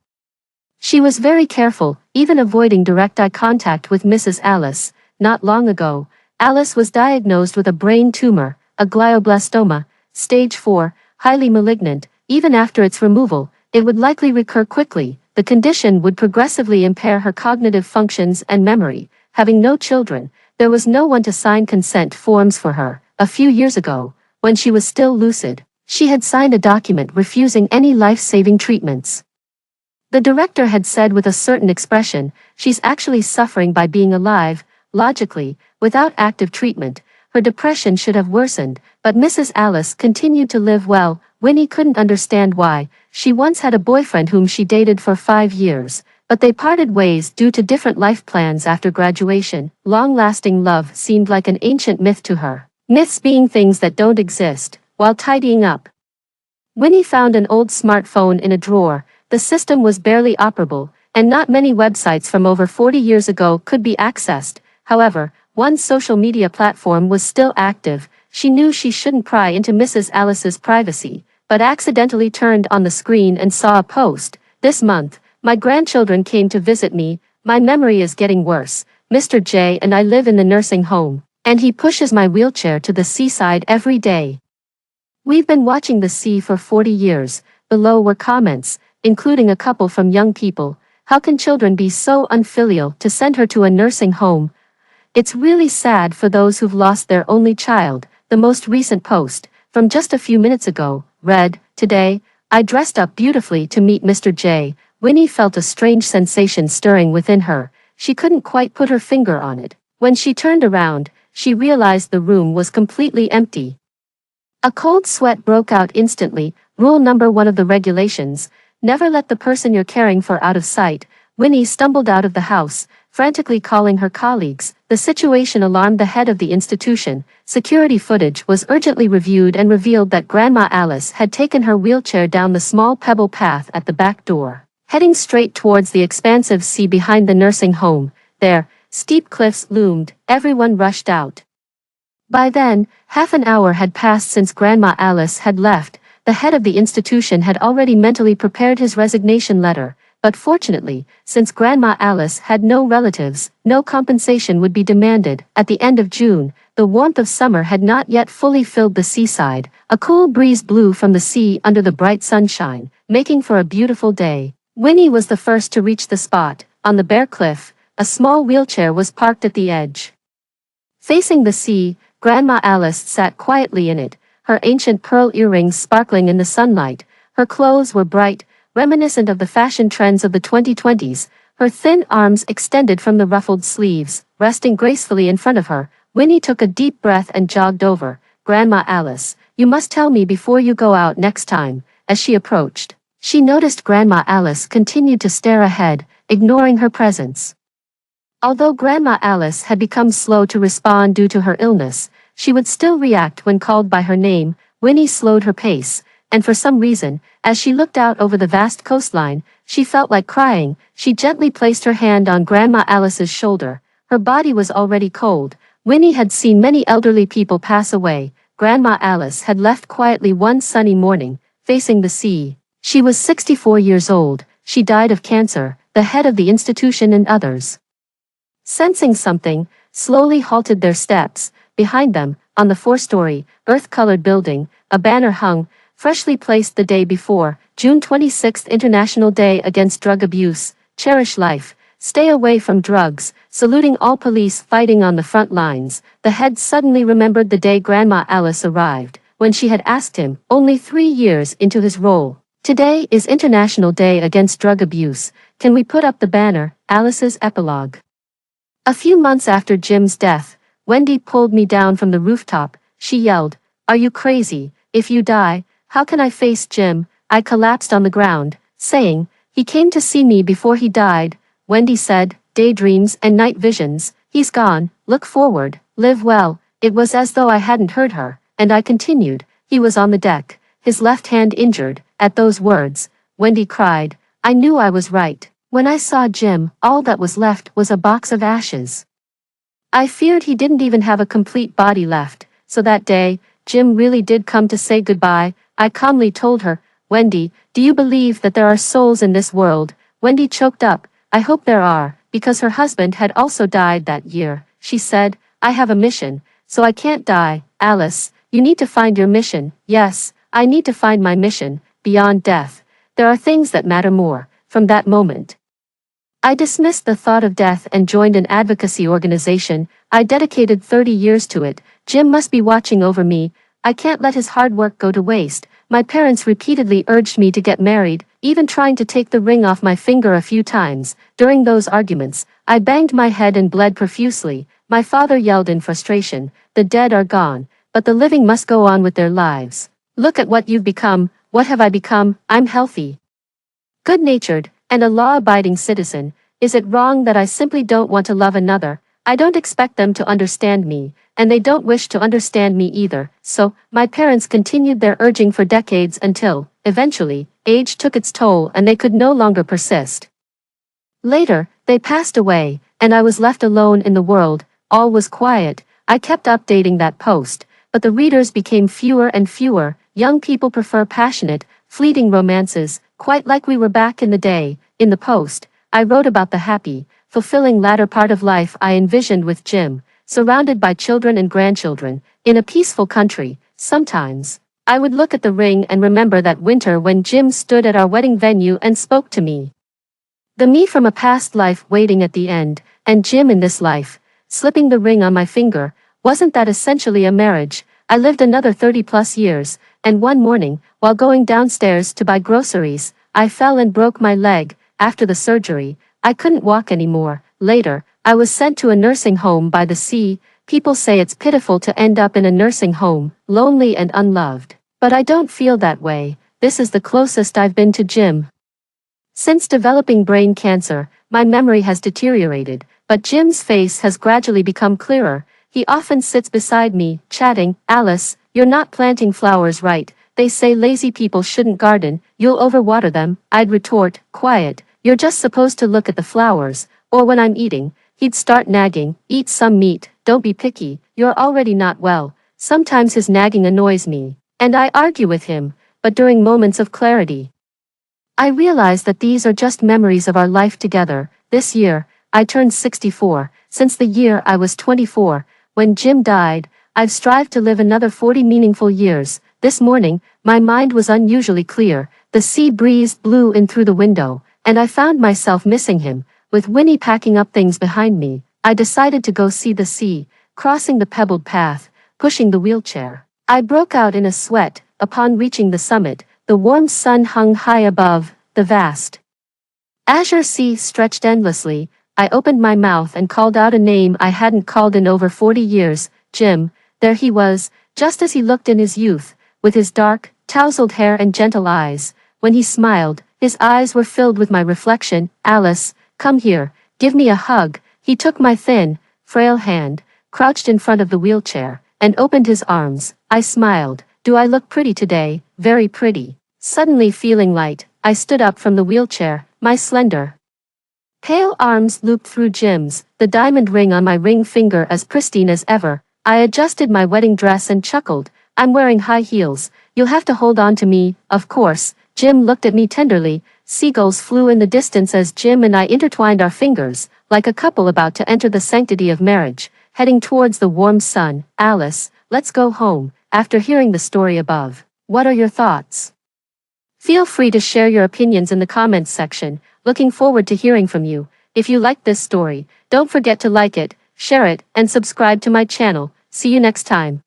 She was very careful, even avoiding direct eye contact with Mrs. Alice. Not long ago, Alice was diagnosed with a brain tumor, a glioblastoma, stage 4, highly malignant. Even after its removal, it would likely recur quickly. The condition would progressively impair her cognitive functions and memory. Having no children, there was no one to sign consent forms for her. A few years ago, when she was still lucid, she had signed a document refusing any life-saving treatments. The director had said with a certain expression, "She's actually suffering by being alive." Logically, without active treatment, her depression should have worsened, but Mrs. Alice continued to live well. Winnie couldn't understand why. She once had a boyfriend whom she dated for 5 years, but they parted ways due to different life plans after graduation. Long-lasting love seemed like an ancient myth to her, myths being things that don't exist. While tidying up, Winnie found an old smartphone in a drawer. The system was barely operable, and not many websites from over 40 years ago could be accessed. However, one social media platform was still active. She knew she shouldn't pry into Mrs. Alice's privacy, but accidentally turned on the screen and saw a post. "This month, my grandchildren came to visit me. My memory is getting worse. Mr. J and I live in the nursing home, and he pushes my wheelchair to the seaside every day. We've been watching the sea for 40 years. Below were comments, including a couple from young people. "How can children be so unfilial to send her to a nursing home? It's really sad for those who've lost their only child." The most recent post, from just a few minutes ago, read, "Today, I dressed up beautifully to meet Mr. J." Winnie felt a strange sensation stirring within her. She couldn't quite put her finger on it. When she turned around, she realized the room was completely empty. A cold sweat broke out instantly. Rule number 1 of the regulations: never let the person you're caring for out of sight. Winnie stumbled out of the house, frantically calling her colleagues. The situation alarmed the head of the institution. Security footage was urgently reviewed and revealed that Grandma Alice had taken her wheelchair down the small pebble path at the back door, heading straight towards the expansive sea behind the nursing home. There, steep cliffs loomed. Everyone rushed out. By then, half an hour had passed since Grandma Alice had left. The head of the institution had already mentally prepared his resignation letter, but fortunately, since Grandma Alice had no relatives, no compensation would be demanded. At the end of June, the warmth of summer had not yet fully filled the seaside. A cool breeze blew from the sea under the bright sunshine, making for a beautiful day. Winnie was the first to reach the spot. On the bare cliff, a small wheelchair was parked at the edge. Facing the sea, Grandma Alice sat quietly in it, her ancient pearl earrings sparkling in the sunlight. Her clothes were bright, reminiscent of the fashion trends of the 2020s. Her thin arms extended from the ruffled sleeves, resting gracefully in front of her. Winnie took a deep breath and jogged over. "Grandma Alice, you must tell me before you go out next time." As she approached, she noticed Grandma Alice continued to stare ahead, ignoring her presence. Although Grandma Alice had become slow to respond due to her illness, she would still react when called by her name. Winnie slowed her pace, and for some reason, as she looked out over the vast coastline, she felt like crying. She gently placed her hand on Grandma Alice's shoulder. Her body was already cold. Winnie had seen many elderly people pass away. Grandma Alice had left quietly one sunny morning, facing the sea. She was 64 years old. She died of cancer. The head of the institution and others, sensing something, slowly halted their steps. Behind them, on the 4-story, earth-colored building, a banner hung, freshly placed the day before, June 26th, International Day Against Drug Abuse. Cherish life. Stay away from drugs, saluting all police fighting on the front lines. The head suddenly remembered the day Grandma Alice arrived, when she had asked him, only 3 years into his role. Today is International Day Against Drug Abuse. Can we put up the banner? Alice's epilogue. A few months after Jim's death, Wendy pulled me down from the rooftop. She yelled, "Are you crazy? If you die, how can I face Jim?" I collapsed on the ground, saying, "He came to see me before he died." Wendy said, "Daydreams and night visions. He's gone. Look forward. Live well." It was as though I hadn't heard her, and I continued, "He was on the deck, his left hand injured." At those words, Wendy cried. I knew I was right. When I saw Jim, all that was left was a box of ashes. I feared he didn't even have a complete body left, so that day, Jim really did come to say goodbye. I calmly told her, "Wendy, do you believe that there are souls in this world?" Wendy choked up. "I hope there are," because her husband had also died that year. She said, "I have a mission, so I can't die." "Alice, you need to find your mission." "Yes, I need to find my mission, beyond death. There are things that matter more." From that moment, I dismissed the thought of death and joined an advocacy organization. I dedicated 30 years to it. Jim must be watching over me. I can't let his hard work go to waste. My parents repeatedly urged me to get married, even trying to take the ring off my finger a few times. During those arguments, I banged my head and bled profusely. My father yelled in frustration, "The dead are gone, but the living must go on with their lives. Look at what you've become." What have I become? I'm healthy, good-natured, and a law-abiding citizen. Is it wrong that I simply don't want to love another? I don't expect them to understand me, and they don't wish to understand me either. So, my parents continued their urging for decades until, eventually, age took its toll and they could no longer persist. Later, they passed away, and I was left alone in the world. All was quiet. I kept updating that post, but the readers became fewer and fewer. Young people prefer passionate, fleeting romances, quite like we were back in the day. In the post, I wrote about the happy, fulfilling latter part of life I envisioned with Jim, surrounded by children and grandchildren, in a peaceful country. Sometimes, I would look at the ring and remember that winter when Jim stood at our wedding venue and spoke to me. The me from a past life waiting at the end, and Jim in this life, slipping the ring on my finger. Wasn't that essentially a marriage? I lived another 30+ years, and one morning, while going downstairs to buy groceries, I fell and broke my leg. After the surgery, I couldn't walk anymore. Later, I was sent to a nursing home by the sea. People say it's pitiful to end up in a nursing home, lonely and unloved. But I don't feel that way. This is the closest I've been to Jim. Since developing brain cancer, my memory has deteriorated, but Jim's face has gradually become clearer. He often sits beside me, chatting. "Alice, you're not planting flowers right. They say lazy people shouldn't garden, you'll overwater them." I'd retort, "Quiet, you're just supposed to look at the flowers." Or when I'm eating, he'd start nagging, "Eat some meat, don't be picky, you're already not well." Sometimes his nagging annoys me, and I argue with him, but during moments of clarity, I realize that these are just memories of our life together. This year, I turned 64. Since the year I was 24, when Jim died, I've strived to live another 40 meaningful years. This morning, my mind was unusually clear. The sea breeze blew in through the window, and I found myself missing him. With Winnie packing up things behind me, I decided to go see the sea, crossing the pebbled path, pushing the wheelchair. I broke out in a sweat. Upon reaching the summit, the warm sun hung high above. The vast azure sea stretched endlessly. I opened my mouth and called out a name I hadn't called in over 40 years. Jim. There he was, just as he looked in his youth, with his dark, tousled hair and gentle eyes. When he smiled, his eyes were filled with my reflection. "Alice, come here, give me a hug." He took my thin, frail hand, crouched in front of the wheelchair, and opened his arms. I smiled. "Do I look pretty today?" "Very pretty." Suddenly feeling light, I stood up from the wheelchair, my slender, pale arms looped through Jim's, the diamond ring on my ring finger as pristine as ever. I adjusted my wedding dress and chuckled. "I'm wearing high heels. You'll have to hold on to me." "Of course." Jim looked at me tenderly. Seagulls flew in the distance as Jim and I intertwined our fingers, like a couple about to enter the sanctity of marriage, heading towards the warm sun. "Alice, let's go home." After hearing the story above, what are your thoughts? Feel free to share your opinions in the comments section. Looking forward to hearing from you. If you liked this story, don't forget to like it, share it, and subscribe to my channel. See you next time.